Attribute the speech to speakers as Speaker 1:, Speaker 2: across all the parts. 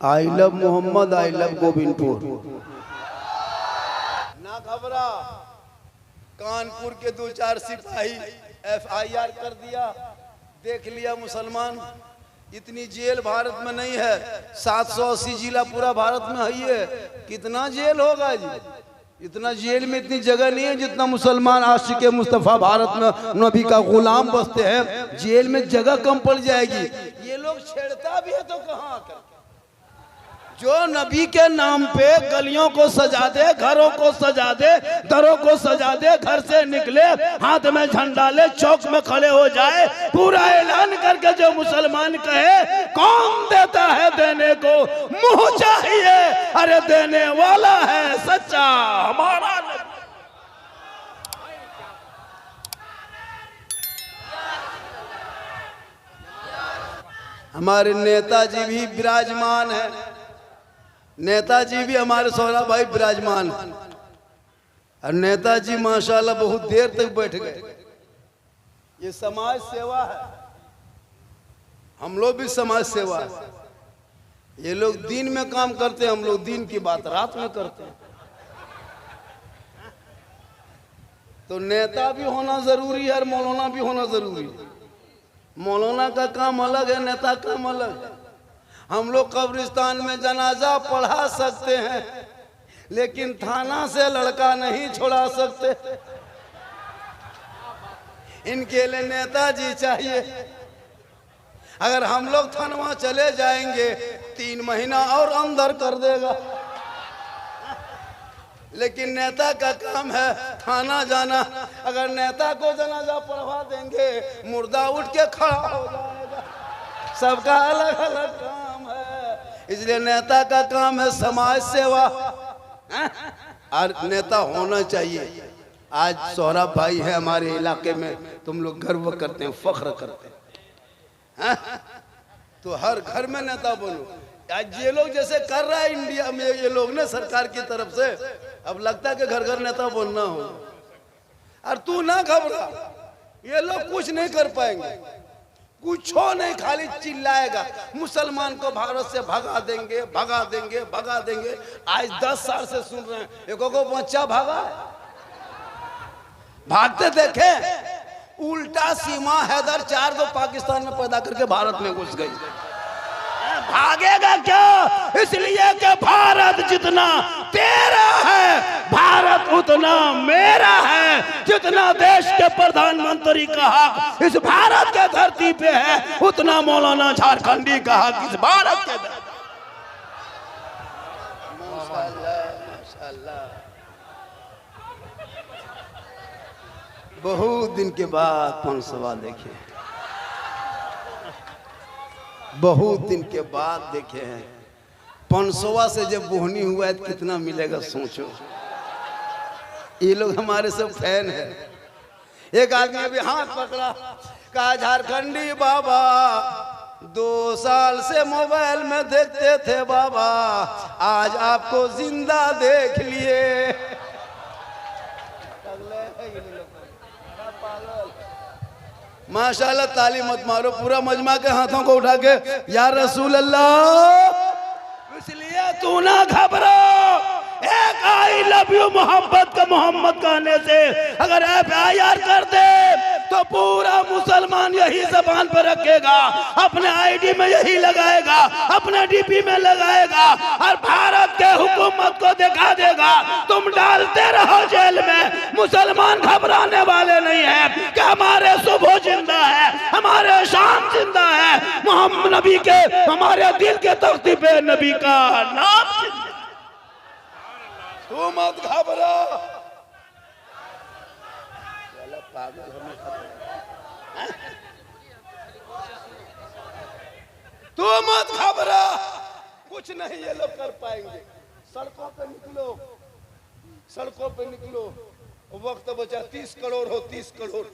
Speaker 1: I love Mohammed, I love Govindpur.
Speaker 2: ना घबरा, कानपुर के 2-4 सिपाही FIR कर दिया, देख लिया मुसलमान। इतनी जेल भारत में नहीं है, 780 जिला पूरा भारत में है। कितना जेल होगा जी? इतना जेल में इतनी जगह नहीं है जितना मुसलमान आशिक मुस्तफ़ा भारत में नबी का गुलाम बसते हैं। जेल में जगह कम पड़ जाएगी। ये लोग छेड़ता भी है तो कहाँ आकर, जो नबी के नाम पे गलियों को सजा दे, घरों को सजा दे, दरों को सजा दे, घर से निकले हाथ में झंडा ले, चौक में खड़े हो जाए, पूरा ऐलान करके जो मुसलमान कहे कौन देता है देने को, मुंह चाहिए, अरे देने वाला है सच्चा हमारा नबी। हमारे नेताजी भी विराजमान है, नेताजी भी हमारे सोहरा भाई विराजमान है। और नेताजी माशाल्लाह बहुत देर तक बैठ गए। ये समाज सेवा है, हम लोग भी समाज सेवा है। ये लोग दिन में काम करते हैं, हम लोग दिन की बात रात में करते हैं। तो नेता भी होना जरूरी है और मौलाना भी होना जरूरी है। मौलाना का काम अलग है, नेता का काम अलग है। हम लोग कब्रिस्तान में जनाजा पढ़ा सकते हैं, लेकिन थाना से लड़का नहीं छोड़ा सकते। इनके लिए नेताजी चाहिए। अगर हम लोग थानवा चले जाएंगे 3 महीना और अंदर कर देगा, लेकिन नेता का काम है थाना जाना। अगर नेता को जनाजा पढ़वा देंगे, मुर्दा उठ के खड़ा हो जाएगा। सबका अलग अलग काम है, इसलिए नेता का काम है समाज सेवा, और नेता होना चाहिए। आज सौरभ भाई है हमारे इलाके में, तुम लोग गर्व करते हैं, फख्र करते हैं। तो हर घर में नेता बनो। आज ये लोग जैसे कर रहा है इंडिया में ये लोग ने सरकार की तरफ से, अब लगता है कि घर घर नेता बनना हो। और तू ना घबरा, ये लोग कुछ नहीं कर पाएंगे, कुछ नहीं, खाली चिल्लाएगा मुसलमान को भारत से भगा देंगे, भगा देंगे, भगा देंगे। आज 10 साल से सुन रहे हैं, एको को बच्चा भागा है, भागते देखे। उल्टा सीमा हैदर 4 को पाकिस्तान में पैदा करके भारत में घुस गई। भागेगा क्या? इसलिए कि भारत जितना तेरा है, भारत उतना मेरा है। जितना देश के प्रधानमंत्री का हक इस भारत के धरती पे है, उतना मौलाना झारखंडी का हक इस भारत के धरती। माशाअल्लाह, माशाअल्लाह। बहुत दिन के बाद पंसवा देखे, बहुत दिन के बाद देखे हैं। 500 से जब बोहनी हुआ है तो कितना मिलेगा सोचो। ये लोग हमारे सब फैन है। एक आदमी अभी हाथ पकड़ा, कहा झारखंडी बाबा 2 साल से मोबाइल में देखते थे बाबा, आज आपको जिंदा देख लिए। माशाल्लाह, ताली मत मारो, पूरा मजमा के हाथों को उठा के या रसूल अल्लाह। इसलिए तू ना घबरा, एक आई लव यू मोहब्बत का मोहम्मद कहने से अगर FIR कर दे तो पूरा मुसलमान यही जबान पर रखेगा, अपने ID में यही लगाएगा, अपने DP में लगाएगा, और भारत के हुकूमत को दिखा देगा। तुम डालते रहो जेल में, मुसलमान घबराने वाले नहीं है कि हमारे सुबह जिंदा है, हमारे शाम जिंदा है, मोहम्मद नबी के हमारे दिल के तख्ती पे नबी का नाम जिंदा। तू मत घबरा, पागल तू मत घबरा, कुछ नहीं ये लोग कर पाएंगे। सड़कों पे निकलो, सड़कों पे निकलो। वक्त बचा 30 करोड़ हो, 30 करोड़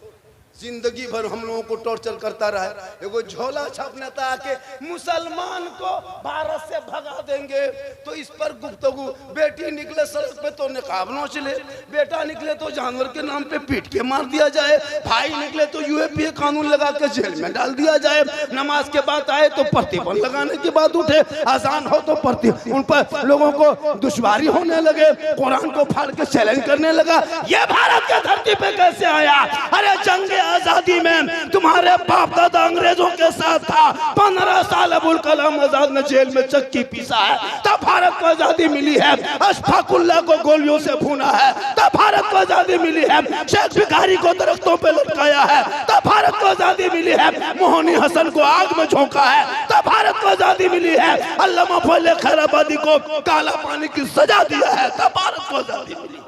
Speaker 2: जिंदगी भर हम लोगों को टॉर्चर करता रहा है। एगो झोला छाप नेता आके मुसलमान को भारत से भगा देंगे तो इस पर गुफ्तगू, बेटी निकले सड़क पे तो निकाब नोच ले, बेटा निकले तो जानवर के नाम पे पीट के मार दिया जाए, भाई निकले तो यूएपीए कानून लगा के जेल में डाल दिया जाए, नमाज के बाद आए तो प्रतिबंध लगाने की बात उठे, आसान हो तो उन पर लोगों को दुश्वारी होने लगे, कुरान को फाड़ के चैलेंज करने लगा। ये भारत के धरती पे कैसे आया? अरे जंग आजादी में तुम्हारे बाप दादा अंग्रेजों के साथ था, 15 साल अबुल कलाम आजाद ने जेल में चक्की पीसा है, तब भारत को आजादी मिली है। अशफाकुल्लाह को गोलियों से भूना है, तब भारत को आजादी मिली है। शेख भिखारी को दरख्तों पे लटकाया है, तब भारत को आजादी मिली है। मोहनी हसन को आग में झोंका है, तब भारत को आजादी मिली है। अल्लामा फजल खैराबादी को काला पानी की सजा दिया है, तब भारत को आजादी मिली।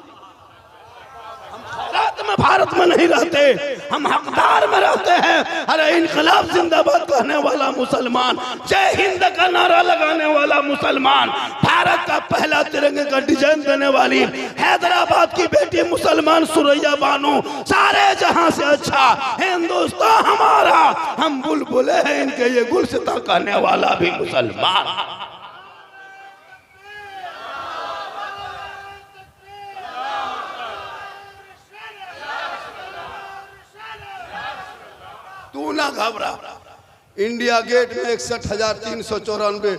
Speaker 2: भारत में नहीं रहते, हम हकदार में रहते हैं। अरे इनकलाब जिंदाबाद कहने वाला मुसलमान, जय हिंद का नारा लगाने वाला मुसलमान, भारत का पहला तिरंगे का डिजाइन देने वाली हैदराबाद की बेटी मुसलमान सुरैया बानो, सारे जहां से अच्छा हिंदुस्तान हमारा, हम बुलबुले हैं इनके, ये गुलसिता कहने वाला भी मुसलमान। तू ना घबरा। इंडिया गेट में 61,394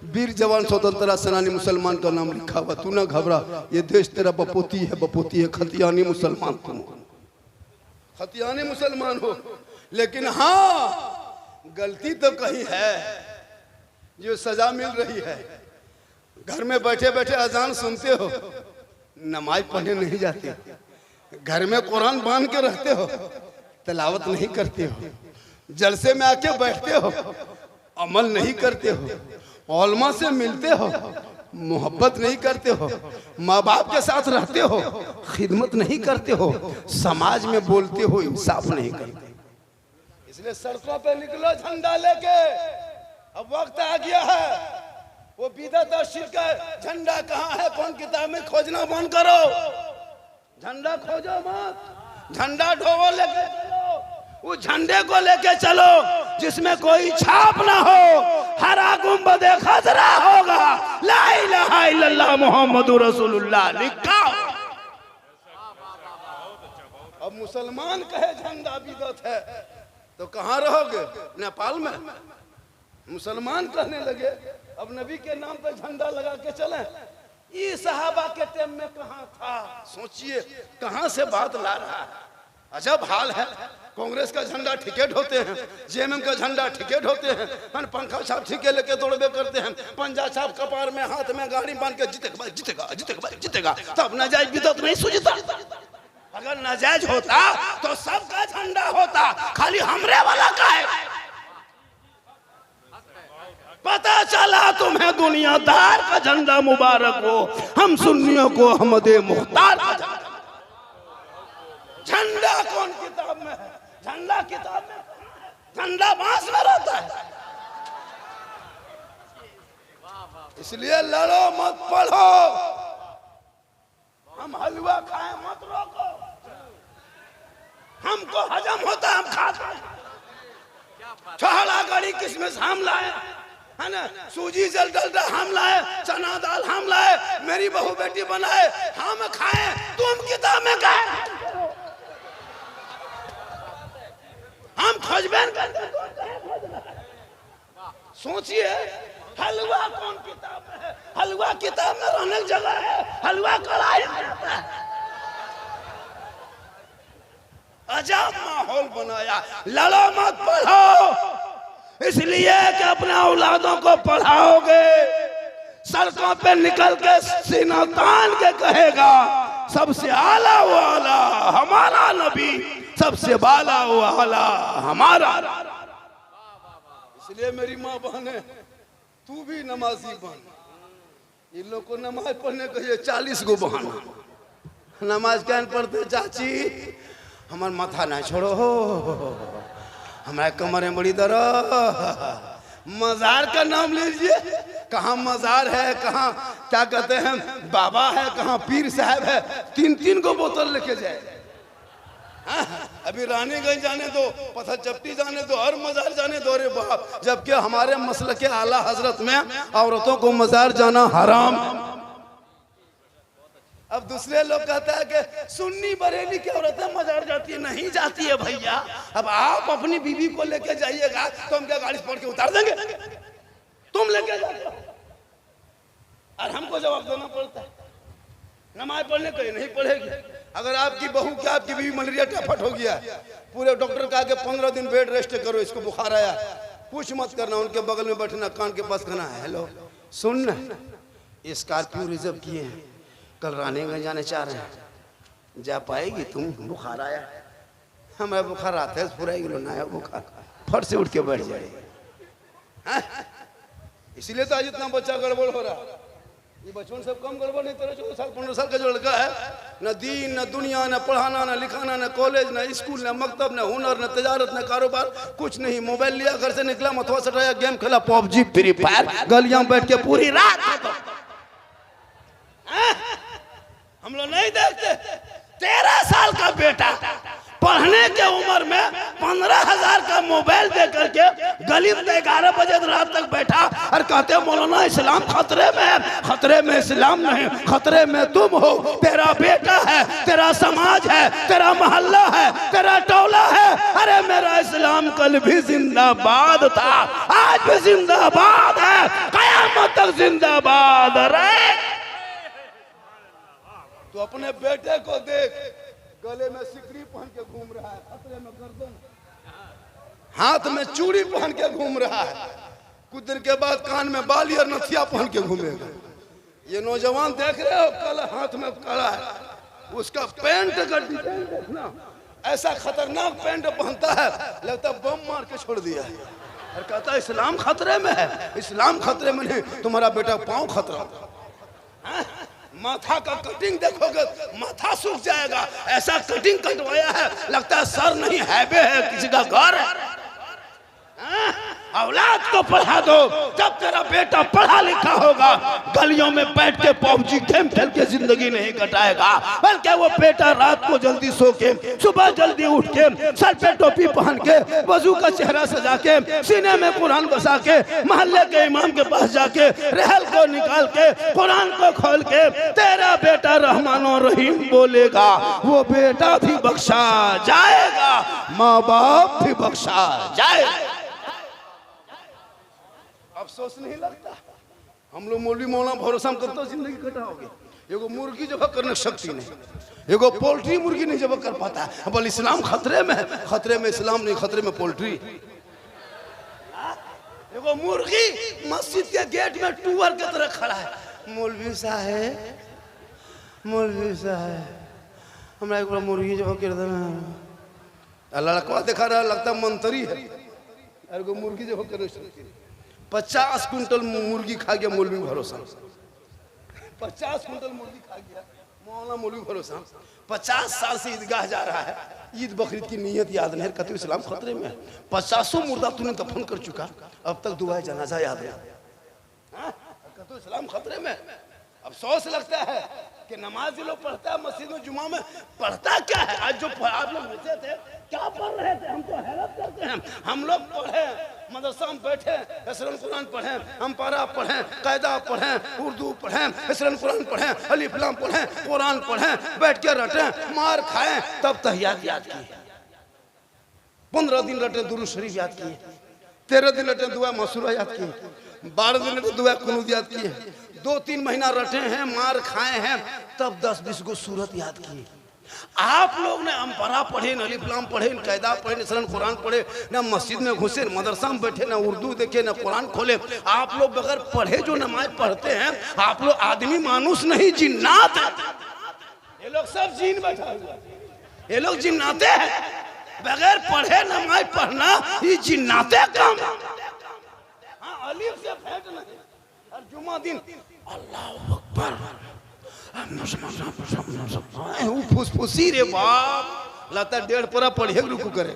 Speaker 2: वीर जवान स्वतंत्रता सेनानी मुसलमान का नाम लिखा हुआ। तू ना घबरा, ये देश तेरा बपोती है, बपोती है। खतियानी मुसलमान तुम, खतियानी मुसलमान हो, लेकिन हाँ गलती तो कहीं है, जो सजा मिल रही है। घर में बैठे बैठे अजान सुनते हो, नमाज पढ़ने नहीं जाते, घर में कुरान बांध के रहते हो, तिलावत नहीं करते हो, जलसे में आके बैठते हो, अमल नहीं करते हो, उलमा से मिलते हो, मोहब्बत नहीं करते हो, माँ बाप के साथ रहते हो, खिदमत नहीं करते हो, समाज में बोलते हो, इंसाफ नहीं करते। इसलिए सड़कों पे निकलो झंडा लेके, अब वक्त आ गया है। वो बिदअत और शिर्क है, झंडा कहाँ है? कौन किताब में खोजना बंद करो, झंडा खोजो मत, झंडा ढोवो लेके चलो, उस झंडे को लेके चलो जिसमें कोई छाप ना हो, हरा गुंबदे खजरा होगा, ला इलाहा इल्लल्लाह मुहम्मदुर रसूलुल्लाह लिखा। अब मुसलमान कहे झंडा बिदअत है तो कहाँ रहोगे? नेपाल में मुसलमान कहने लगे अब नबी के नाम पे झंडा लगा के चले। ये सहाबा के टाइम में कहाँ था? सोचिए कहाँ से बात ला रहा है। अजब हाल है। कांग्रेस का झंडा टिकट होते हैं, जेएमएम का झंडा टिकट होते हैं, पंखा छाप ठीके लेके दौड़बे करते हैं, पंजा छाप कपार में हाथ में गाड़ी बांध के जीतेगा जीतेगा जीतेगा जीतेगा। तब नाजायज बिदअत नहीं सूझता। अगर नाजायज होता तो सबका झंडा होता, खाली हमरे वाला का है। पता चला तुम्हें दुनियादार का झंडा मुबारक हो, हम सुन्नियों को अहमदे मुख्तार का झंडा। झंडा कौन किताब में है? झंडा किताब में, झंडा बांस में रहता है। इसलिए लड़ो मत पढ़ो, हम हलवा खाए मत रोको, हमको हजम होता है हम खाते हैं। छोहड़ा गड़ी किसमिस हम लाए है ना, सूजी जल डलडा हम लाए, चना दाल हम लाए, मेरी बहू बेटी बनाए, हम खाए, तुम किताब में गए। हम खोजबेन करते, सोचिए हलवा कौन किताब में है? हलवा किताब में रहने की जगह है, हलवा कढ़ाई में रहता है। अजब माहौल बनाया। लड़ो मत पढ़ो, इसलिए कि अपने औलादों को पढ़ाओगे, सड़कों पे निकल के सीना तान के कहेगा सबसे आला वो आला हमारा नबी, सबसे बाला वो आला हमारा। इसलिए मेरी माँ बहने, तू भी नमाजी बन। इन लोग को नमाज पढ़ने को ये 40 गो बहाना। नमाज क्या पढ़ते चाची? हमार माथा ना छोड़ो, हमारे कमरे बड़ी दर्द। मजार का नाम लीजिए, कहाँ मजार है, कहाँ क्या कहते हैं बाबा है, कहाँ पीर साहब है, 3-3 को बोतल लेके जाए। अभी रानीगंज जाने दो, पत्थर चपटी जाने दो, हर मजार जाने दो रे बाप। जबकि हमारे मसल के आला हजरत में औरतों को मजार जाना हराम। अब दूसरे लोग कहते हैं कि सुन्नी बरेली की औरतें मजार जाती है, नहीं जाती है भैया। अब आप अपनी बीवी को लेके जाइएगा तो हम क्या गाड़ी से पढ़ के उतार देंगे? तुम लेके जाते हो और हमको जवाब देना पड़ता है। नमाज पढ़ने कहीं नहीं पढ़ेगी। अगर आपकी बहू क्या आपकी बीवी मलेरिया टाइफाइड हो गया, पूरे डॉक्टर कहा कि 15 दिन बेड रेस्ट करो, इसको बुखार आया, कुछ मत करना, उनके बगल में बैठना, कान के पास कहना हेलो सुन, स्कॉर्पियो रिजर्व किए हैं, कल रानीगंज जाने चाह रहे हैं, जा पाएगी तुम? बुखार आया, हमें बुखार आता है पूरा किलो नया बुखार, फट से उठ के बैठ जाएगी। इसीलिए तो आज इतना बच्चा गड़बड़ हो रहा। ये बचपन सब कम गड़बड़ नहीं, 13-14 साल 15 साल का जो लड़का है, न दीन न दुनिया, न पढ़ाना न लिखाना, न कॉलेज न स्कूल, न मकतब, न हुनर, न तजारत, न कारोबार, कुछ नहीं। मोबाइल लिया, घर से निकला, मथुआ सटाया, गेम खेला, पबजी फ्री फायर, गलियां बैठ के पूरी रात। हम लोग नहीं देखते। 13 साल का बेटा पढ़ने के उम्र में 15,000 का मोबाइल दे करके गली में 11 बजे रात तक बैठा और कहते मौलाना इस्लाम खतरे में है। खतरे में इस्लाम नहीं, खतरे में तुम हो। तेरा बेटा है, तेरा समाज है, तेरा मोहल्ला है, तेरा टोला है। अरे मेरा इस्लाम कल भी जिंदाबाद था, आज भी जिंदाबाद है, कयामत तक जिंदाबाद। अरे तो अपने बेटे को देख, गले में सिकड़ी पहन के घूम रहा है, खतरे में गर्दन, हाथ में चूड़ी पहन के घूम रहा है, कुछ देर के बाद कान में बाली और नथिया पहन के घूमेगा। ये नौजवान देख रहे हो, कल हाथ में कड़ा है, उसका पैंट का डिजाइन देखना, ऐसा खतरनाक पैंट पहनता है, लगता है बम मार के छोड़ दिया है। और कहता है इस्लाम खतरे में है। इस्लाम खतरे में नहीं, तुम्हारा बेटा पाँव खतरा। माथा का कटिंग देखोगे माथा सूख जाएगा, ऐसा कटिंग कटवाया है, लगता है सर नहीं हाईवे है, किसी का घर है। औलाद को पढ़ा दो, जब तेरा बेटा पढ़ा लिखा होगा गलियों में बैठ के पबजी गेम खेल के जिंदगी नहीं कटाएगा, बल्कि वो बेटा रात को जल्दी सो के सुबह जल्दी उठ के सर पे टोपी पहन के वजू का चेहरा सजा के सीने में कुरान बसा के मोहल्ले के इमाम के पास जाके रहल को निकाल के कुरान को खोल के तेरा बेटा रहमानो रहीम बोलेगा, वो बेटा भी बख्शा जाएगा, माँ बाप भी बख्शा जाएगा। अफसोस नहीं लगता? हम लोग मौलवी मौलाना भरोसा करते हो जिंदगी कटाओगे। एगो मुर्गी जब करने शक्ति नहीं, एगो पोल्ट्री मुर्गी नहीं जब कर पाता है। बोल इस्लाम खतरे में है, खतरे में इस्लाम नहीं, खतरे में पोल्ट्री। एगो मुर्गी मस्जिद के गेट में टूअर की तरह खड़ा है, मौलवी साहब, मौलवी साहब हमरा एक मुर्गी जब कर दे, लड़का देखा रहा, लगता मंत्री है। एगो मुर्गी जब कर 50 कुंटल मुर्गी खा गया मौलवी भरोसा, 50 कुंटल मुर्गी खा गया मौलाना मौलवी भरोसा। 50 साल से ईदगाह जा रहा है, ईद बकरीद की नियत याद नहीं, कहते इस्लाम खतरे में है। 50 मुर्दा तूने दफन कर चुका, अब तक दुआ जनाजा याद है, कहते इस्लाम खतरे में। अफसोस लगता है कि नमाज लोग पढ़ता है मस्जिद में जुमा में, पढ़ता क्या है? आज जो आप लोग बचे थे क्या पढ़ रहे थे? हम तो हैरत करते हैं। हम लोग पढ़े, मदरसा में बैठे, इसरान कुरान पढ़ें, हम पारा पढ़ें, कायदा पढ़ें, उर्दू पढ़ें, इसरान कुरान पढ़ें, अलिफ लाम पढ़ें, कुरान पढ़ें, बैठ के रटें, मार खाएं, तब तहियात याद किए। 15 दिन रटे दुरूद शरीफ याद किए, 13 दिन रटे दुआ मसूरा याद किए, 12 दिन रटे दुआ कुनूत याद किए, 2-3 महीना रटे हैं, मार खाए हैं, तब 10-20 को सूरत याद किए। आप लोग ने अम्परा पढ़े, न अलिफ लाम पढ़े, न कायदा पढ़े, न सरन कुरान पढ़े, न मस्जिद में घुसे, न मदरसा में बैठे, न उर्दू देखे, न कुरान खोले। आप लोग बगैर पढ़े जो नमाज पढ़ते हैं, आप लोग आदमी मानुस नहीं, जिन्नात है। ये लोग सब जीन बैठा हुआ, ये लोग जिन्नाते हैं। बगैर पढ़े नमाज पढ़ना ये जिन्नाते काम। हाँ, अलिफ से फेंट नहीं, और जुमा दिन अल्लाह अकबर फुसफुसी रे बाप, लगता 1.5 परा पढ़े रुकू करे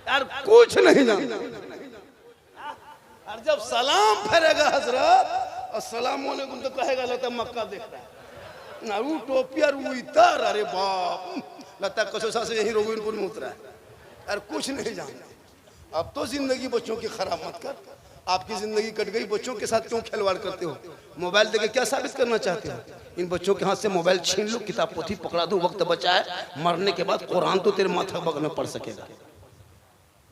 Speaker 2: यार, कुछ नहीं जानता। और जब सलाम फेरेगा हजरत, और सलाम वालेकुम तो कहेगा, लगता मक्का देख रहा है ना, वो टोपी और वो इतर, अरे बाप, लगता है कसोसा से यही रोगिनपुर में उतरा है, और कुछ नहीं जानते। अब तो जिंदगी बच्चों की खराब मत कर, आपकी जिंदगी कट गई, बच्चों के साथ क्यों खिलवाड़ करते हो? मोबाइल देके क्या साबित करना चाहते हो? इन बच्चों के हाथ से मोबाइल छीन लो, किताब पोथी पकड़ा दो, वक्त बचा है, मरने के बाद कुरान तो तेरे माथा बगल में पढ़ सकेगा।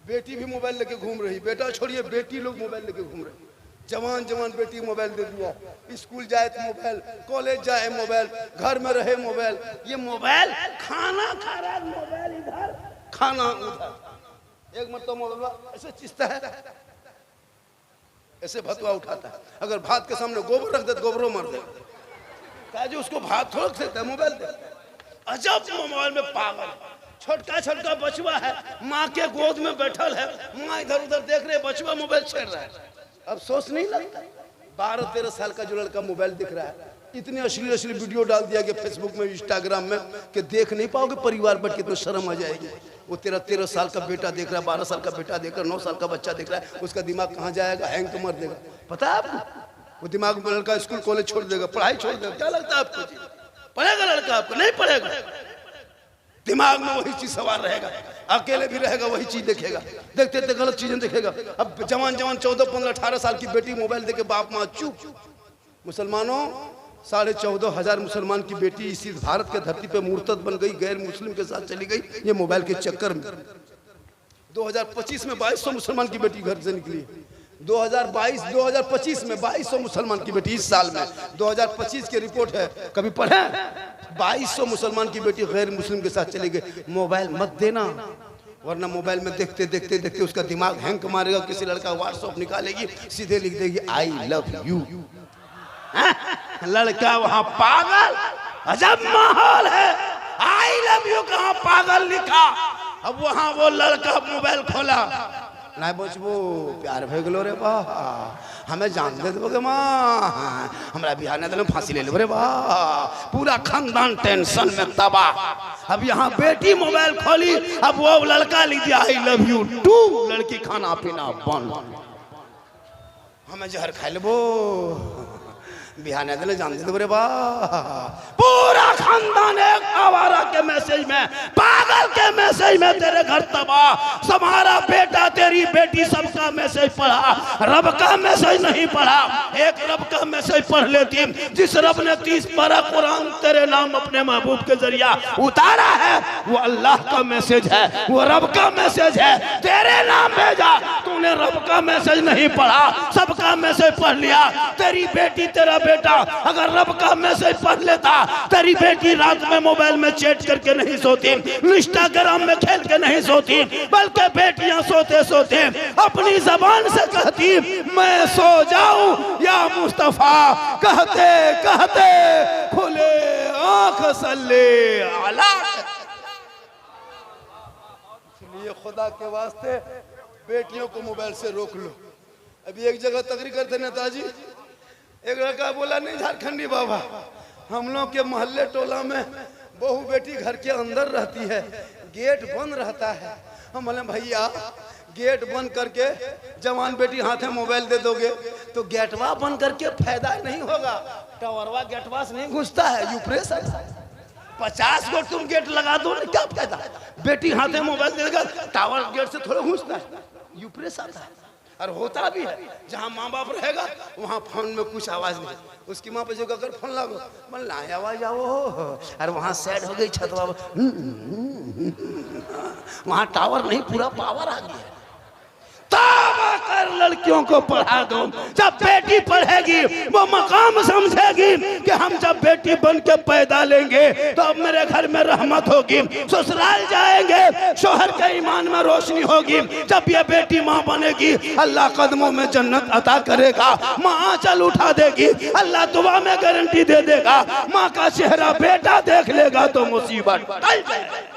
Speaker 2: बेटी भी मोबाइल लेके घूम रही, बेटा छोड़िए, बेटी लोग मोबाइल लेके घूम रही, जवान जवान बेटी मोबाइल दे दिया, स्कूल जाए तो मोबाइल, कॉलेज जाए मोबाइल, घर में रहे मोबाइल, ये मोबाइल, खाना खा रहा है मोबाइल इधर, खाना उधर, एक मतलब मोबाइल ऐसे चीजता है, ऐसे भतवा उठाता है। अगर भात के सामने गोबर रख दे तो गोबरों मार दे, क्या जो उसको भात थोड़ा सकता है, मोबाइल दे। अजब मोबाइल में पागल, छोटका छोटका बचवा है, माँ के गोद में बैठल है, माँ इधर उधर देख रहे, बचवा मोबाइल छेड़ रहा है, अब सोच नहीं लगता। 12-13 साल का जो लड़का मोबाइल दिख रहा है, इतने अश्लील अश्लील वीडियो डाल दिया गया फेसबुक में, इंस्टाग्राम में, कि देख नहीं पाओगे परिवार बैठ के, तो शर्म आ जाएगी। वो 13 साल का बेटा देख रहा है, 12 साल का बेटा देख रहा है, 9 साल का बच्चा देख रहा है, उसका दिमाग कहाँ जाएगा, हैंग तो मर देगा। पता है आपको? वो दिमाग में लड़का स्कूल कॉलेज छोड़ देगा, पढ़ाई छोड़ देगा। क्या लगता है आपको? पढ़ेगा लड़का? आपको नहीं पढ़ेगा, दिमाग में वही चीज सवार रहेगा, अकेले भी रहेगा वही चीज देखेगा, देखते देखते गलत चीजें देखेगा। अब जवान जवान 14, 15, 18 साल की बेटी मोबाइल देके बाप माँ चुप। मुसलमानों, 14,500 मुसलमान की बेटी इसी भारत के धरती पे मुर्तद बन गई, गैर मुस्लिम के साथ चली गई, ये मोबाइल के चक्कर में। 2025 में 2200 मुसलमान की बेटी घर से निकली। 2025 में 2200 मुसलमान की बेटी, इस साल में 2025 की रिपोर्ट है, कभी पढ़े? 2200 मुसलमान की बेटी गैर मुस्लिम के साथ चली गई। मोबाइल मत देना, वरना मोबाइल में देखते देखते देखते उसका दिमाग हैंग मारेगा। किसी लड़का व्हाट्सएप निकालेगी, सीधे लिख देगी आई लव यू, लड़का वहां पागल। अजब माहौल है, आई लव यू कहाँ पागल लिखा। अब वहां वो लड़का मोबाइल खोला, नहीं बचबो प्यार भे गलो रे बा, हमें जान दे दोगे माँ, हमारा बिहार ने तो फांसी ले लो रे बा, पूरा खानदान टेंशन में तबाह। अब यहाँ बेटी मोबाइल खोली, अब वो लड़का लिख दिया आई लव यू टू, लड़की खाना पीना बंद, हमें जहर खा लेबो, बिहार ने तो जान दे दो रे बा। पूरा खानदान एक आवारा के मैसेज में, पागल के मैसेज में तेरे घर तबाह। तुम्हारा बेटा तेरी बेटी सबका मैसेज पढ़ा, रब का मैसेज नहीं पढ़ा। एक रब का मैसेज पढ़ लेती, जिस रब ने 30 पारा कुरान तेरे नाम अपने महबूब के जरिया उतारा है, वो अल्लाह का मैसेज है, वो रब का मैसेज है, तेरे नाम भेजा। तूने रब का मैसेज नहीं पढ़ा, सबका मैसेज पढ़ लिया। तेरी बेटी तेरा बेटा अगर रब का मैसेज पढ़ लेता, तेरी बेटी रात में मोबाइल में चैट करके नहीं सोती, इंस्टाग्राम में खेल के नहीं सोती, बल्कि बेटियां सोते सोते अपनी जबान से कहती मैं सो जाऊं या मुस्तफा, कहते कहते खुले आंख सल्ले अला। इसलिए खुदा के वास्ते बेटियों को मोबाइल से रोक लो। अभी एक जगह तकरीर करते नेताजी, एक लड़का बोला नहीं झारखंडी बाबा, हम लोग के मोहल्ले टोला में बहू बेटी घर के अंदर रहती है, गेट बंद रहता है। हम बोले भैया गेट बंद करके जवान बेटी हाथ में मोबाइल दे दोगे तो गेटवा बंद करके फायदा नहीं होगा, टावरवा गेटवा से नहीं घुसता है, यूप्रेस 50 गो तुम गेट लगा दो ना, क्या फायदा। बेटी हाथ में मोबाइल देगा, टावर गेट से थोड़ा घुसता है, यूप्रेस आता है। और होता भी है, जहाँ माँ बाप रहेगा वहाँ फोन में कुछ आवाज नहीं, उसकी माँ पे जो अगर फोन लागो बोल ना आवाज आओ, और वहाँ सेट हो गई छतवा, वहाँ टावर नहीं पूरा पावर आ गया। तौबा कर, लड़कियों को पढ़ा दो। जब बेटी पढ़ेगी वो मकाम समझेगी कि हम जब बेटी बन के पैदा लेंगे तो अब मेरे घर में रहमत होगी, ससुराल जाएंगे शोहर के ईमान में रोशनी होगी। जब ये बेटी माँ बनेगी अल्लाह कदमों में जन्नत अता करेगा, माँ आंचल उठा देगी, अल्लाह दुआ में गारंटी दे देगा, माँ का चेहरा बेटा देख लेगा तो मुसीबत टल जाएगी।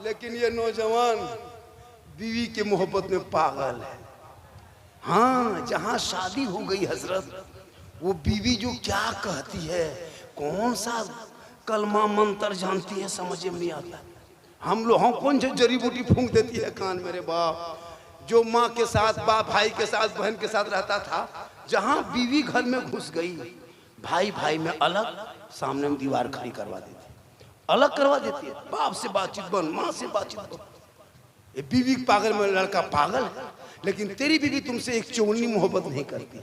Speaker 2: लेकिन ये नौजवान बीवी की मोहब्बत में पागल है। हाँ, जहां शादी हो गई हजरत, वो बीवी जो क्या कहती है, कौन सा कलमा मंत्र जानती है, समझ में नहीं आता। हम लोग कौन सी जड़ी बूटी फूंक देती है कान मेरे बाप। जो माँ के साथ, बाप भाई के साथ, बहन के साथ रहता था, जहां बीवी घर में घुस गई, भाई भाई में अलग, सामने में दीवार खड़ी करवा देती है, अलग करवा देती है। बाप से बातचीत बंद, माँ से बातचीत बंद। ये बीवी पागल में लड़का पागल है, लेकिन तेरी बीवी तुमसे एक चौनी मोहब्बत नहीं करती।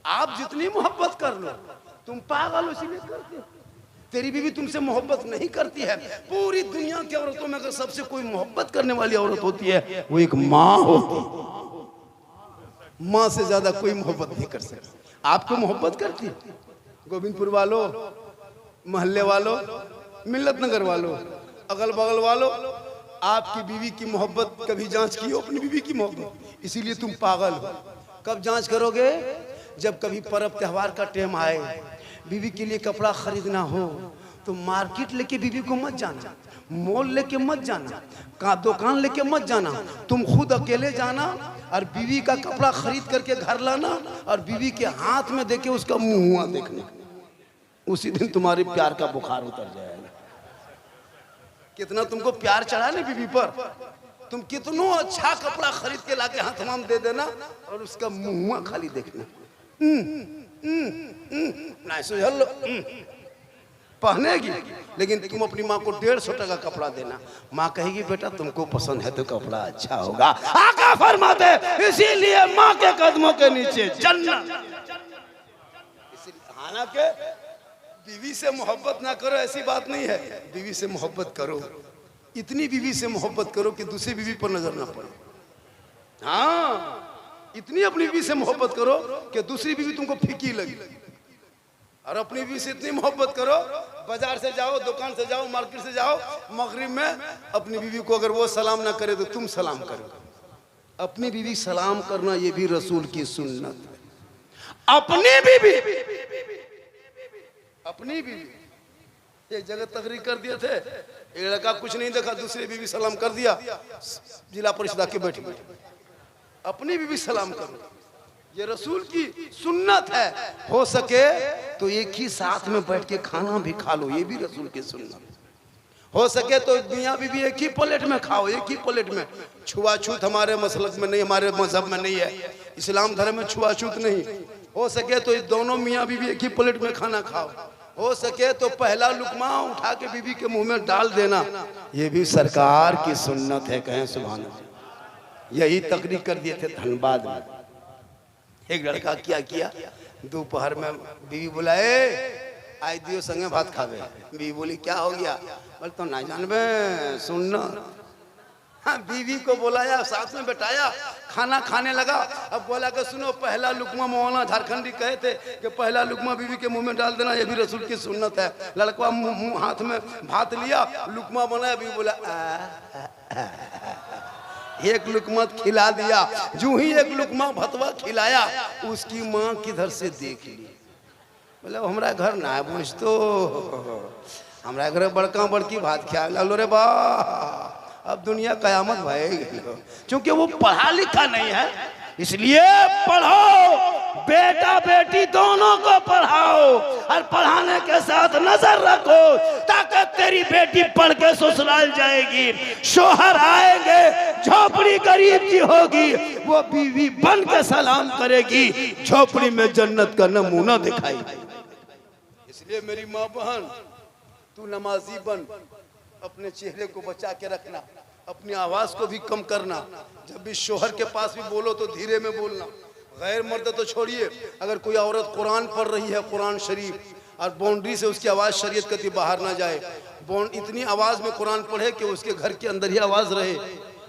Speaker 2: आप जितनी मोहब्बत कर लो, तुम पागल इसीलिए करते हो। तेरी बीवी तुमसे मोहब्बत नहीं करती है। पूरी दुनिया की औरतों में अगर सबसे कोई मोहब्बत करने वाली औरत होती है, वो एक माँ होती है। माँ से ज्यादा कोई मोहब्बत नहीं कर सकती। आपको मोहब्बत करती है? गोविंदपुर वालों, मोहल्ले वालों, मिल्लत नगर वालों, अगल बगल वालों, आपकी बीवी की मोहब्बत कभी जांच की हो? अपनी बीवी की मोहब्बत? इसीलिए तुम पागल हो। कब जांच करोगे? जब कभी पर्व त्योहार का टाइम आए, बीवी के लिए कपड़ा खरीदना हो, तो मार्केट लेके बीवी को मत जाना, मॉल लेके मत जाना, का दुकान लेके मत जाना। तुम खुद अकेले जाना और बीवी का कपड़ा खरीद करके घर लाना और बीवी के हाथ में देके उसका मुंह देखना। उसी दिन तुम्हारे प्यार का बुखार उतर जाएगा। कितना तुमको प्यार चढ़ा ना बीवी पर, तुम कितनो अच्छा कपड़ा खरीद के लाके हाथ में दे देना और उसका मुंह खाली देखना। नहीं सुझल पहनेगी, लेकिन तुम अपनी माँ को 150 टका कपड़ा देना। माँ कहेगी बेटा तुमको पसंद है तो कपड़ा अच्छा होगा। आका फरमाते इसीलिए माँ के कदमों के नीचे जन्नत। हालांकि बीवी से मोहब्बत ना करो ऐसी बात नहीं है, बीवी से मोहब्बत करो। इतनी बीवी से मोहब्बत करो कि दूसरी बीवी पर नजर ना पड़े। हाँ, इतनी अपनी बीवी से मोहब्बत करो कि दूसरी बीवी तुमको फीकी लगी। और अपनी बीवी से इतनी मोहब्बत करो, बाजार से जाओ, दुकान से जाओ, मार्केट से जाओ, मगरिब में अपनी बीवी को अगर वो सलाम ना करे तो तुम सलाम करो। अपनी बीवी सलाम करना ये भी रसूल की सुन्नत है। अपनी बीवी, अपनी बीवी। एक जगह तकरीर कर दिए थे, एक लड़का कुछ नहीं देखा, दूसरी बीवी सलाम कर दिया, जिला परिषद आके बैठ गई। अपनी बीवी सलाम करो, ये रसूल की सुन्नत है। हो सके तो एक ही साथ में बैठ के खाना भी खा लो, ये भी रसूल की सुन्नत। हो सके तो मियाँ बीवी एक ही प्लेट में खाओ, एक ही प्लेट में। छुआछूत हमारे मसलक में नहीं, हमारे मजहब में नहीं है, इस्लाम धर्म में छुआछूत नहीं। हो सके तो दोनों मियाँ बीवी एक ही प्लेट में खाना खाओ। हो सके तो पहला लुकमा उठा के बीवी के मुंह में डाल देना, ये भी सरकार की सुन्नत है। कहें सुभान अल्लाह। यही तकरीर कर दिए थे धनबाद में। एक लड़का क्या किया, दोपहर में बीवी बुलाए, आई दियो संगे भात खावे। बीवी बोली क्या हो गया? बोल तो ना जानबे सुनना। हाँ, बीवी को बुलाया, साथ में बैठाया, खाना खाने लगा। अब बोला कि सुनो, पहला लुकमा मौलाना झारखंडी कहे थे कि पहला लुकमा बीवी के मुंह में डाल देना, ये भी रसूल की सुन्नत है। लड़का मुंह हाथ में भात लिया, लुकमा बनाया, बीवी बोला एक लुकमा खिला दिया। जो ही एक लुकमा भतवा खिलाया, उसकी माँ किधर से देख ली। बोले हमारा घर ना है बुझ, तो हमारा घर बड़का बड़की भात खिया लो रे बा। अब दुनिया कयामत भएगी, क्योंकि वो पढ़ा लिखा नहीं है। इसलिए पढ़ो, बेटा बेटी दोनों को पढ़ाओ और पढ़ाने के साथ नजर रखो, ताकि तेरी बेटी पढ़ के ससुराल जाएगी, शोहर आएंगे, झोपड़ी गरीब की होगी, वो बीवी बन के सलाम करेगी, झोपड़ी में जन्नत का नमूना दिखाएगी। इसलिए मेरी माँ बहन, तू नमाजी बन, अपने चेहरे को बचा के रखना, अपनी आवाज को भी कम करना। जब भी शोहर के पास भी बोलो तो धीरे में बोलना। गैर मर्द तो छोड़िए, अगर कोई औरत कुरान पढ़ रही है, कुरान शरीफ, और बाउंड्री से उसकी आवाज़ शरीयत कभी बाहर ना जाए, इतनी आवाज़ में कुरान पढ़े कि उसके घर के अंदर ही आवाज़ रहे,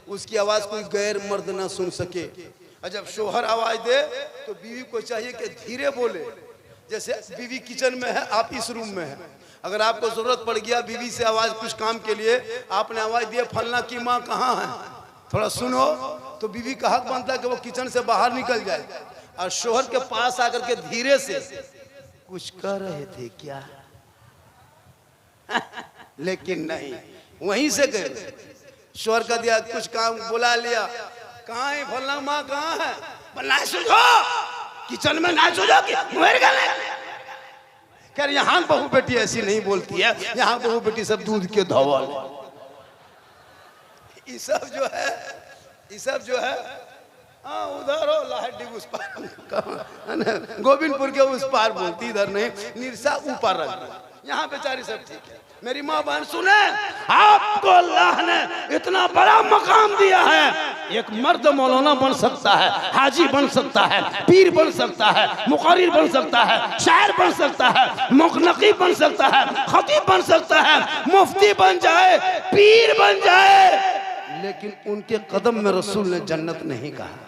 Speaker 2: उसकी आवाज़ कोई गैर मर्द ना सुन सके। और जब शोहर आवाज़ दे तो बीवी को चाहिए कि धीरे बोले। जैसे बीवी किचन में है, आप इस रूम में है, अगर आपको जरूरत पड़ गया बीवी से आवाज़ कुछ काम के लिए, आपने आवाज़ दिया फलना की माँ कहाँ है, थोड़ा सुनो, तो बीवी का हक बनता है कि वो किचन से बाहर निकल जाए और शोहर के पास आकर के धीरे से कुछ कर रहे थे क्या लेकिन नहीं, वहीं से गए। शोहर का दिया कुछ काम, बुला लिया, कहाँ है फलना माँ कहाँ है, ना सुझो किचन में, ना सुझो खैर यहाँ बहू बेटी ऐसी नहीं बोलती है, यहाँ बहू बेटी सब दूध के धौल। ये सब जो है हाँ उधर हो लाहट उस पार कहाँ, गोविंदपुर के उस पार बोलती, इधर नहीं, निरसा ऊपर रख दो। यहाँ बेचारी सब ठीक है। मेरी माँ बहन सुने, आपको अल्लाह ने इतना बड़ा मकाम दिया है। एक मर्द मौलाना बन सकता है, हाजी बन सकता है, पीर बन सकता है, मुकर्रिर बन सकता है, शायर बन सकता है, मुक़न्नक़ी बन सकता है, खतीब बन सकता है, मुफ्ती बन जाए, पीर बन जाए, लेकिन उनके कदम में रसूल ने जन्नत नहीं कहा।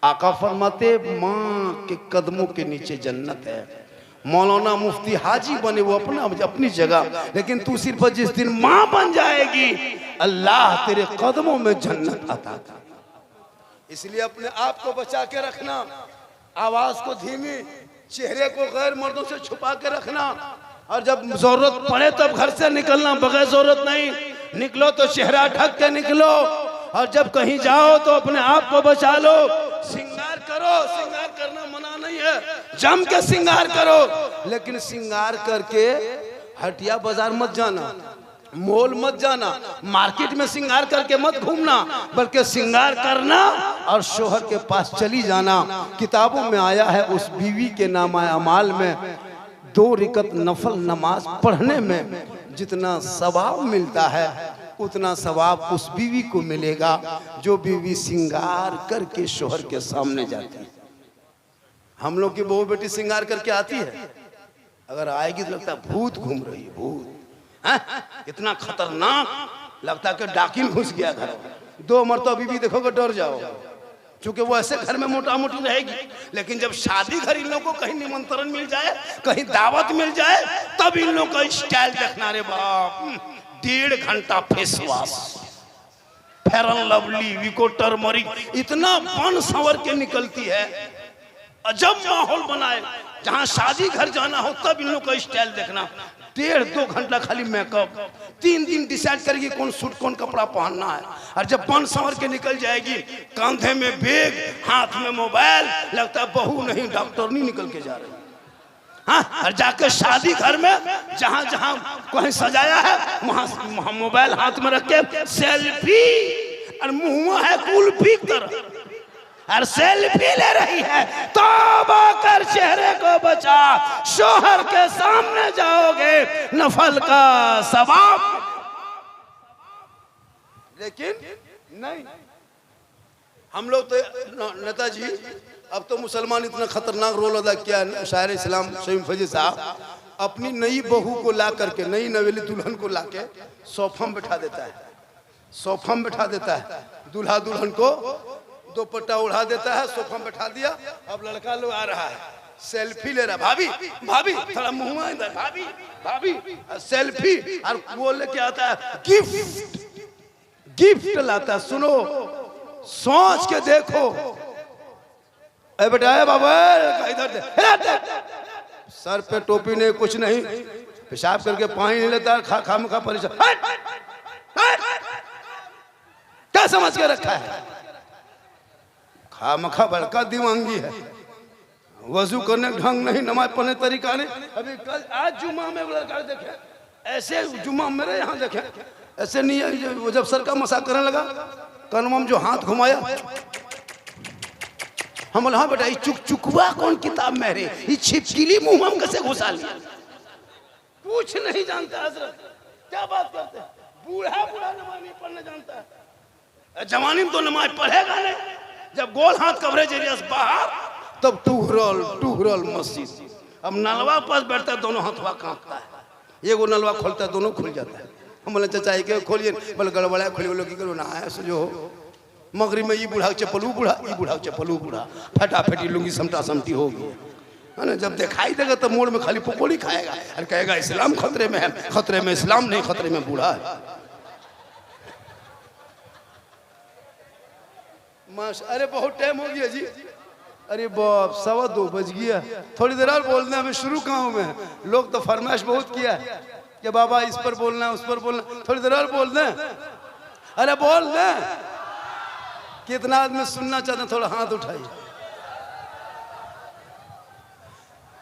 Speaker 2: आका फरमाते माँ के कदमों के नीचे जन्नत है। मौलाना मुफ्ती हाजी बने वो अपनी जगह, लेकिन तू सिर्फ जिस दिन माँ बन जाएगी अल्लाह तेरे कदमों में जन्नत अता कर। इसलिए अपने आप को बचा के रखना, आवाज को धीमी, चेहरे को गैर मर्दों से छुपा के रखना, और जब जरूरत पड़े तब घर से निकलना, बगैर जरूरत नहीं निकलो तो चेहरा ढक के निकलो, और जब कहीं जाओ तो अपने आप को बचा लो। सिंगार करो, सिंगार करना मना नहीं है, जम के सिंगार करो, लेकिन सिंगार करके हटिया बाजार मत जाना, मॉल मत जाना, मार्केट में सिंगार करके मत घूमना, बल्कि सिंगार करना और शोहर के पास चली जाना। किताबों में आया है उस बीवी के नामा अमाल में 2 रकात नफल नमाज पढ़ने में जितना सवाब मिलता है उतना सवाब उस बीवी को मिलेगा जो बीवी सिंगार करके शोहर के सामने जाती है। हम लोग की बहू बेटी सिंगार करके आती है, अगर आएगी तो लगता है भूत घूम रही है, भूत है? इतना खतरनाक लगता है कि डाकिन घुस गया घर। 2 मरतबा बीवी देखोगे डर जाओ, क्योंकि वो ऐसे घर में मोटा मोटी रहेगी, लेकिन जब शादी घर इन लोगों को कहीं निमंत्रण मिल जाए, कहीं दावत मिल जाए, तब इन लोगों का स्टाइल देखना। रे बाप, 1.5 घंटा face wash, fair and lovely, Vicco turmeric, इतना बन संवर के निकलती है। अजब माहौल बनाए, जहां शादी घर जाना हो तब इन लोगों का स्टाइल देखना। 1.5-2 घंटा खाली मेकअप, 3 दिन डिसाइड करेगी कौन सूट कौन कपड़ा पहनना है, और जब बन संवर के निकल जाएगी, कंधे में बैग, हाथ में मोबाइल, लगता है बहू नहीं डॉक्टर नहीं निकल के जा रही। हाँ, और जाकर शादी घर में जहां जहां कहीं सजाया है वहां मोबाइल हाथ में रख के सेल्फी, और मुंह है कुल्फी की तरह, और सेल्फी ले रही है। तौबा कर, चेहरे को बचा, शोहर के सामने जाओगे नफल का सवाब, लेकिन नहीं। हम लोग तो नेताजी, अब तो मुसलमान इतना खतरनाक रोल अदा किया है, शायर इस्लाम शहीम फजील साहब अपनी नई बहू को ला करके, नई नवेली दुल्हन को लाके सोफा में बैठा देता है, सोफा में बैठा देता है, दूल्हा दुल्हन को दुपट्टा उड़ा देता है, सोफा में बैठा दिया। अब लड़का लोग आ रहा है, सेल्फी ले रहा, भाभी भाभी थोड़ा मुंह इधर, भाभी भाभी सेल्फी, और वो लेके आता है गिफ्ट, गिफ्ट लाता है। सुनो, सोच के देखो, ए बेटा है बाबा इधर दे, सर पे टोपी नहीं, कुछ नहीं, पेशाब करके पानी नहीं लेता, खा परेशान, क्या समझ के रखा है? खामखा बड़का दिमागी है, वजू करने का ढंग नहीं, नमाज पढ़ने तरीका नहीं। अभी कल आज जुम्मा में लड़का देखे, ऐसे जुम्मा मेरे यहाँ देखे, ऐसे नहीं है। वो जब सर का मसाक करने लगा, कनमा में जो हाथ घुमाया, हम बोले हाँ बेटा, ये चुकवा कौन किताब में रे, ये छिपकली मुंह में कैसे घुसा लिया? कुछ नहीं जानता हजरत, क्या बात करते हैं? बूढ़ा बूढ़ा नमाज नहीं पढ़ने जानता है, जवानी में तो नमाज पढ़ेगा नहीं। जब गोल हाथ कवरेज एरिया से बाहर, तब टूहरल मस्जिद। अब नलवा पास बैठता है, दोनों हाथवा कांपता है, ये वो नलवा खोलता है, दोनों खुल जाता है। हम बोले चाचा के खोलिए, बोले गड़बड़ा खोलिए, बोलो की करो ना है जो मगरिब में ये बूढ़ा चप्पलू बूढ़ा, ये बूढ़ा चप्पलू बूढ़ा, फटाफटी लुंगी समटा समटी होगी, है ना। जब दिखाई देगा तो मोड़ में खाली पकौड़ी खाएगा और कहेगा इस्लाम खतरे में है। खतरे में इस्लाम नहीं, खतरे में बूढ़ा है। अरे बहुत टाइम हो गया जी, अरे बाप 2:15 बज गया, थोड़ी देर और बोलना, हमें शुरू कहाँ में। लोग तो फरमाइश बहुत किया है कि बाबा इस पर बोलना, उस पर बोलना, थोड़ी देर और बोल दें। अरे बोल दें, कितना आदमी सुनना चाहते, थोड़ा हाथ उठाइए।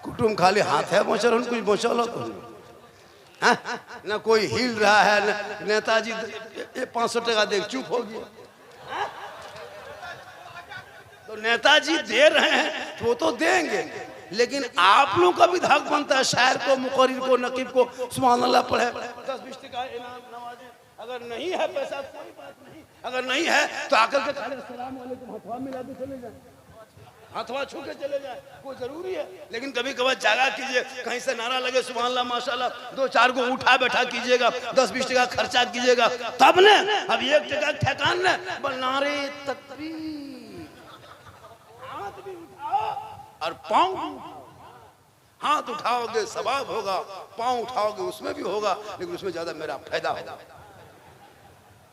Speaker 2: कुटुम खाली हाथ है मोचर, कुछ बोचल तो ना कोई हिल रहा है। नेताजी 500 टका देख चुप हो गया, तो नेताजी दे रहे हैं तो वो तो देंगे, लेकिन आप लोगों का भी हक बनता है शायर को, मुकर्रिर को, नकीब को सुभान अल्लाह पढ़े, 10-20 टका इनाम नवाजे। अगर नहीं है पैसा कोई बात नहीं, अगर नहीं है तो आकर के खाली अस्सलाम वालेकुम हथवा मिला के चले जाए, हथवा छू के चले जाए, कोई जरूरी है। लेकिन कभी कभार जागा कीजिए, कहीं से नारा लगे सुभान अल्लाह माशाल्लाह, 2-4 को उठा बैठा कीजिएगा, 10-20 टका खर्चा कीजिएगा, तब ने अब 1 टका ठेकान ने नारे तकबीर, हाथ भी उठाओ और पाँव, हाथ उठाओगे सवाब होगा, पाँव उठाओगे उसमें भी होगा, लेकिन उसमें ज्यादा मेरा फायदा होगा।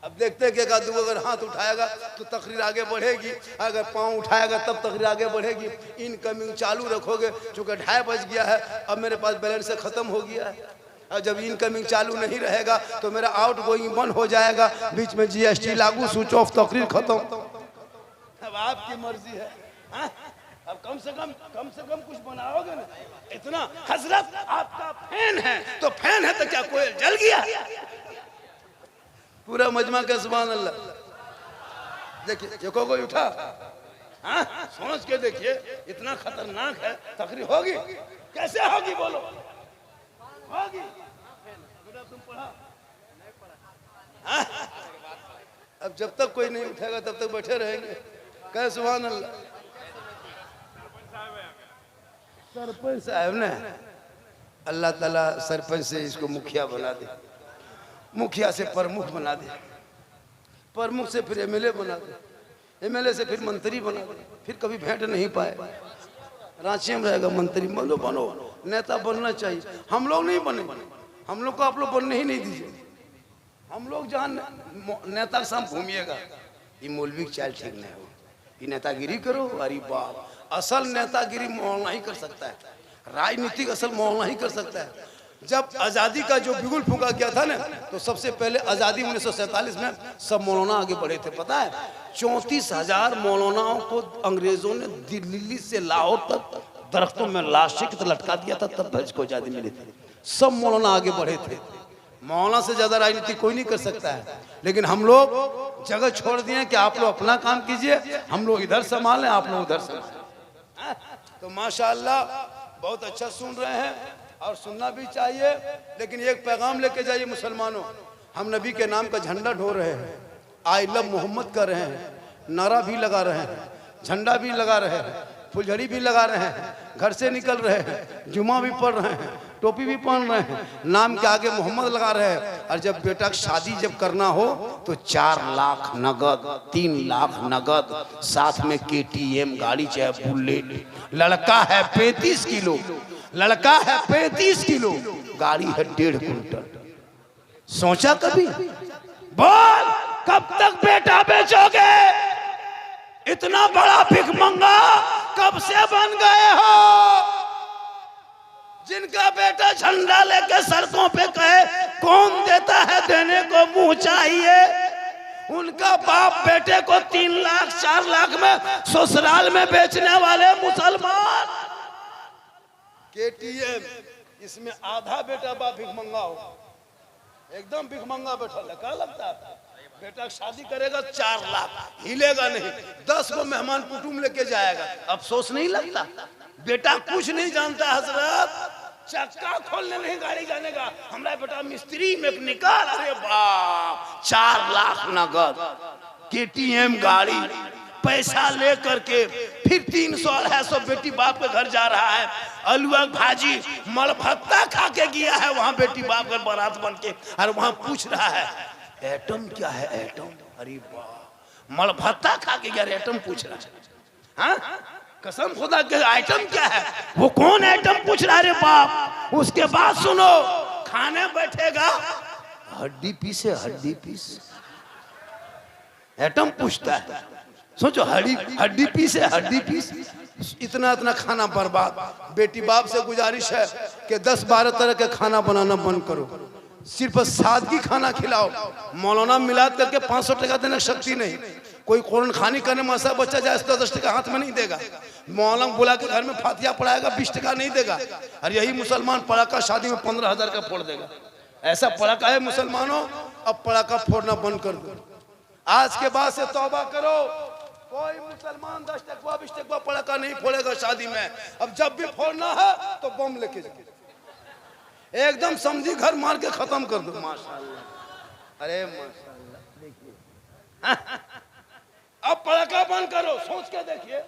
Speaker 2: अब देखते हैं कि एक आदमी अगर हाथ उठाएगा तो तकरीर आगे बढ़ेगी, अगर पाँव उठाएगा तब तकरीर आगे बढ़ेगी। इनकमिंग चालू रखोगे, चूंकि 2:30 बज गया है, अब मेरे पास बैलेंस से खत्म हो गया है, और जब इनकमिंग चालू नहीं रहेगा तो मेरा आउट गोइंग बंद हो जाएगा, बीच में GST लागू, स्विच ऑफ, तकरीर खत्म। अब आपकी मर्जी है, हाँ? अब कम से कम कुछ बनाओगे ना। इतना हजरत आपका फैन है तो फैन है तो क्या कोई जल गया? पूरा मजमा का सुभान अल्लाह। देखिए जो कोई उठा, हाँ सोच के देखिए, इतना खतरनाक है, तकरीर होगी कैसे होगी बोलो? होगी। तुम पढ़ा? हाँ? अब जब तक कोई नहीं उठेगा तब तक बैठे रहेंगे। कहे सुभान अल्लाह। सरपंच साहब ने अल्लाह ताला सरपंच से इसको मुखिया बना दे, मुखिया से प्रमुख बना दे, प्रमुख से फिर MLA बना दे, MLA से फिर मंत्री बना दे, फिर कभी भेंट नहीं पाए, रांची में रहेगा मंत्री। बनो बनो, नेता बनना चाहिए। हम लोग नहीं बने, हम लोग को आप लोग बनने ही नहीं दीजिए। हम लोग जहाँ नेता के साथ घूमिएगा, ये मौलवी की चाल ठीक नहीं हो, ये नेतागिरी करो। अरे बाप, असल नेतागिरी मौलाना ही कर सकता है, राजनीतिक असल मौलाना ही कर सकता है। जब आज़ादी का जो बिगुल फूंका गया था ना, तो सबसे पहले आज़ादी 1947 में सब मौलाना आगे बढ़े थे। पता है 34,000 मौलानाओं को अंग्रेजों ने दिल्ली से लाहौर तक दरख्तों में लाशें की तरह लटका दिया था, तब देश को आज़ादी मिली थी। सब मौलाना आगे बढ़े थे। मौलाना से ज्यादा राजनीति कोई नहीं कर सकता है। लेकिन हम लोग जगह छोड़ दिए कि आप लोग अपना काम कीजिए, हम लोग इधर संभालें, आप लोग उधर संभालें। तो माशाअल्लाह बहुत अच्छा सुन रहे हैं और सुनना भी चाहिए। लेकिन एक पैगाम लेके जाइए मुसलमानों, हम नबी के नाम का झंडा ढो रहे हैं, आई लव मोहम्मद कर रहे हैं, नारा भी लगा रहे हैं, झंडा भी लगा रहे हैं, फुलझड़ी भी लगा रहे हैं, घर से निकल रहे हैं, जुमा भी पढ़ रहे हैं, टोपी भी पहन रहे हैं, नाम के आगे मोहम्मद लगा रहे हैं। और जब बेटा की शादी जब करना हो तो 4 लाख नगद, 3 लाख नगद, साथ में KTM गाड़ी चाहे बुलेट। लड़का है 35 किलो, लड़का है 35 किलो, गाड़ी है 1.5 कुंटल। सोचा कभी? बोल कब तक बेटा बेचोगे? इतना बड़ा भिखमंगा कब से बन गए हो? जिनका बेटा झंडा लेके सड़कों पे कहे कौन देता है, देने को मुंह चाहिए, उनका बाप बेटे को 3 लाख 4 लाख में ससुराल में बेचने वाले मुसलमान। KTM इसमें आधा बेटा बाप भिखमंगा हो, एकदम भिखमंगा बेटा लगा लगता है। बेटा शादी करेगा 4 लाख, हिलेगा नहीं, 10 को मेहमान कुटुंब लेके जाएगा, अफसोस नहीं लगता? बेटा कुछ नहीं जानता हजरत, चक्का खोलने नहीं गाड़ी जाने का, हमारा बेटा मिस्त्री मैकेनिकल। अरे बाप, 4 लाख नगद, KTM गाड़ी, पैसा ले करके फिर 300-250 बेटी बाप के घर जा रहा है, अलुआ भाजी मल भत्ता खा के गया है वहां बेटी बाप घर बारात बन के, और वहां पूछ रहा है एटम क्या है, एटम। अरे वाह, मल भत्ता खा के गया, एटम पूछ रहा है। हाँ? कसम खुदा के आइटम क्या है, वो कौन आइटम पूछ रहा है रे बाप। उसके बाद सुनो, खाने बैठेगा, हड्डी पीस है, हड्डी पीस, आइटम पूछता है। सोचो, हड्डी पीस है, हड्डी पीस, इतना इतना खाना बर्बाद। बेटी बाप से गुजारिश है कि 10-12 तरह के खाना बनाना बंद करो, सिर्फ सादगी खाना खिलाओ। मौलाना मिलाद करके 500 टका देने की शक्ति नहीं। कोई कुरान खानी करने में ऐसा बच्चा जाए 10 टका हाथ में नहीं देगा। मौलाना बुला के घर में फातिया पढ़ाएगा, 20 टका नहीं देगा। और यही मुसलमान पड़ाका शादी में 15,000 का फोड़ देगा। ऐसा पड़ाका है मुसलमानों, अब पड़ाका फोड़ना बंद कर दो। आज के बाद से तौबा करो, कोई मुसलमान 10 टकवा 20 टकवा पड़ाका नहीं फोड़ेगा शादी में। अब जब भी फोड़ना है तो बम लेके जाओ, एकदम समझी घर मार के खत्म कर दो। माशाल्लाह, अरे माशाल्लाह, देखिए अब पड़ाका बंद करो, सोच के देखिए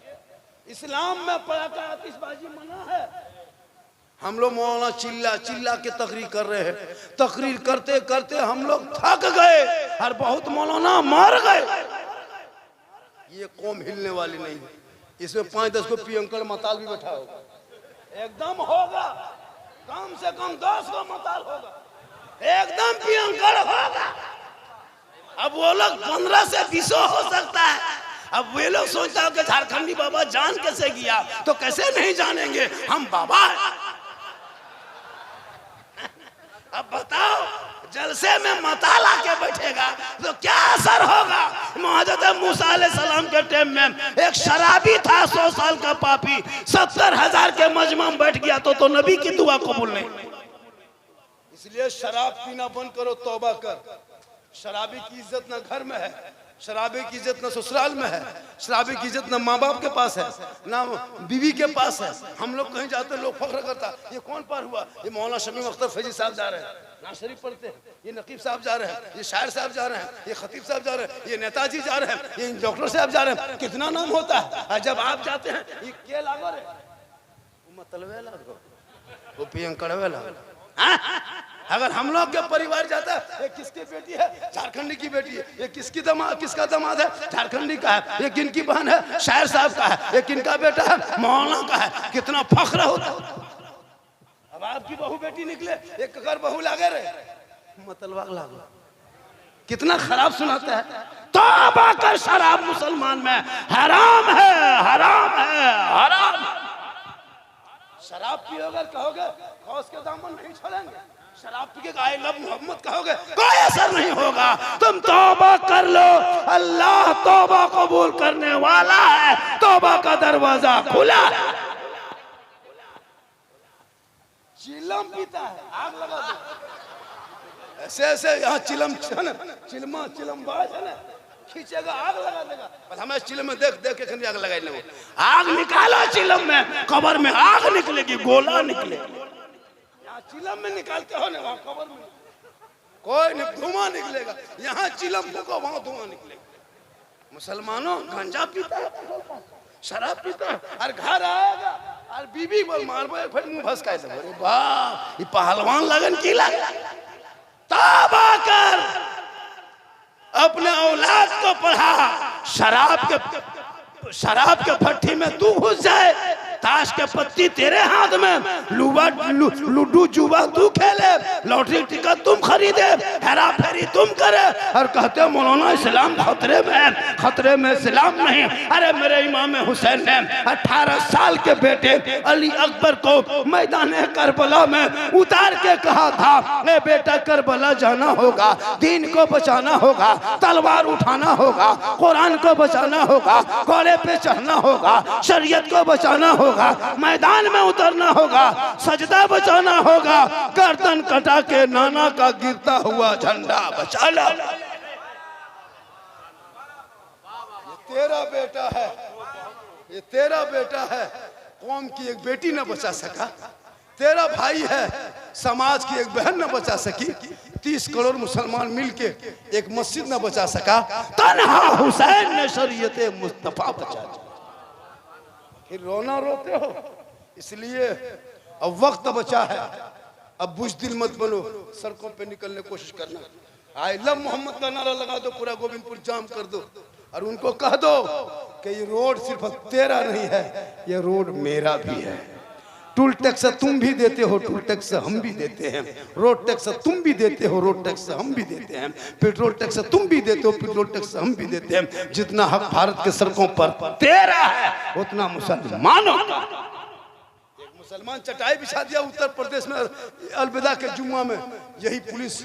Speaker 2: इस्लाम में पड़ाका आतिशबाजी मना है। हम लोग मौलाना चिल्ला चिल्ला के तकरीर कर रहे हैं, तकरीर करते करते हम लोग थक गए और बहुत मौलाना मर गए। ये कौम हिलने वाली नहीं है, इसमें 5-10 को पियंकड़ मताल भी बैठा होगा, एकदम होगा, कम से कम 10 को मताल होगा, एकदम पियंकड़ होगा। अब वो लोग 15 से 20 हो सकता है। अब वे लोग सोचता हो कि झारखंडी बाबा जान कैसे गया, तो कैसे नहीं जानेंगे, हम बाबा हैं। अब बताओ जलसे में मताल आके बैठेगा तो क्या असर होगा। हज़रत मूसा अलैहिस्सलाम के टाइम में एक शराबी था, 100 साल का पापी, 70,000 के मजमा में बैठ गया तो नबी की दुआ कबूल नहीं। इसलिए शराब पीना बंद करो, तौबा कर। शराबी की इज्जत ना घर में है, शराबी की इज्जत ना ससुराल में है, शराबी की इज्जत ना माँ बाप के पास है, ना बीवी के पास है। हम लोग कहीं जाते लोग फख्र करता, ये कौन पार हुआ, ये मौलाना शमीम अख्तर फैजी साहब जा रहे हैं, नाज शरीफ पढ़ते हैं, ये नकीब साहब जा रहे हैं, ये शायर साहब जा रहे हैं, ये खतीब साहब जा रहे हैं, ये नेताजी जा रहे हैं, ये डॉक्टर साहब जा रहे हैं। कितना नाम होता है। और जब आप जाते हैं ये के लागो रे, मतलबे लागो, वो पियंकड़वे लागो। अगर हम लोग के परिवार जाता है, ये किसकी बेटी है, झारखंडी की बेटी है, ये किसका दामाद है, झारखंडी का है, ये किनकी बहन है, शायर साहब का है, ये किनका बेटा है, मौलाना का है। कितना फख्र होता है। अब आपकी बहू बेटी निकले, एक ककर बहू लागे रे, मतलबा लागो, कितना खराब सुनाता है। तौबा कर, शराब मुसलमान में हराम है, हराम है, हराम। शराब पियोगे कहोगे गौस के दामन नहीं छोड़ेंगे, शराब पी के आई लव मोहम्मद कहोगे कोई असर नहीं होगा। तुम तौबा कर लो, अल्लाह तौबा कबूल करने वाला है, तौबा का दरवाजा खुला है। चिलम पीता है, आग लगा दो, ऐसे ऐसे यहाँ चिलम बाज है ना, खींचेगा आग लगा देगा। पर हमें चिलम में देख देख के आग लगाई नहीं, आग निकालो चिलम में, कब्र में आग निकलेगी, गोला निकलेगी। यहाँ चिलम में निकालते हो ना, वहाँ कब्र में कोई नहीं, धुआं निकलेगा। यहाँ चिलम फूको, वहाँ धुआं निकलेगा। मुसलमानों गांजा पीता है, शराब पीता है, और घर आएगा और बीबी बोल मारबो फिर मुंह भसकाए दे। अरे बाप, ये पहलवान लगन की लगे। तौबा कर, अपने औलाद को पढ़ा, शराब के भट्टी में तू घुस जाए, ताश के पत्ती तेरे हाथ में, लूडो जुआ तू खेले, लॉटरी टिकट तुम खरीदे, हेरा फेरी तुम करे, और कहते हो मौलाना इस्लाम खतरे में है। खतरे में इस्लाम नहीं। अरे मेरे इमाम हुसैन ने 18 साल के बेटे अली अकबर को मैदान करबला में उतार के कहा था, ए बेटा करबला जाना होगा, दीन को बचाना होगा, तलवार उठाना होगा, कुरान को बचाना होगा, घोड़े पे चढ़ना होगा, शरीयत को बचाना होगा, मैदान में उतरना होगा, सजदा बचाना होगा, गर्दन कटा के नाना का गिरता हुआ झंडा बचा ला। ये तेरा बेटा है, ये तेरा बेटा है, कौम की एक बेटी न बचा सका, तेरा भाई है, समाज की एक बहन न बचा सकी, 30 करोड़ मुसलमान मिलके एक मस्जिद न बचा सका, तन्हा हुसैन ने शरीयत मुस्तफा बचा। फिर रोना रोते हो, इसलिए अब वक्त बचा है, अब बुज़दिल मत बनो, सड़कों पे निकलने की कोशिश करना, आई लव मोहम्मद का नारा लगा दो, पूरा गोविंदपुर जाम कर दो, और उनको कह दो कि ये रोड सिर्फ तेरा नहीं है, ये रोड मेरा भी है। टूल टैक्स तुम भी देते हो, टूल टैक्स हम भी देते हैं, रोड टैक्स तुम भी देते हो, रोड टैक्स हम भी देते हैं, पेट्रोल टैक्स तुम भी देते हो, पेट्रोल टैक्स हम भी देते हैं। जितना हक भारत के सड़कों पर तेरा है, उतना मुसलमानों का। एक मुसलमान चटाई बिछा दिया उत्तर प्रदेश में अलविदा के जुम्मा में, यही पुलिस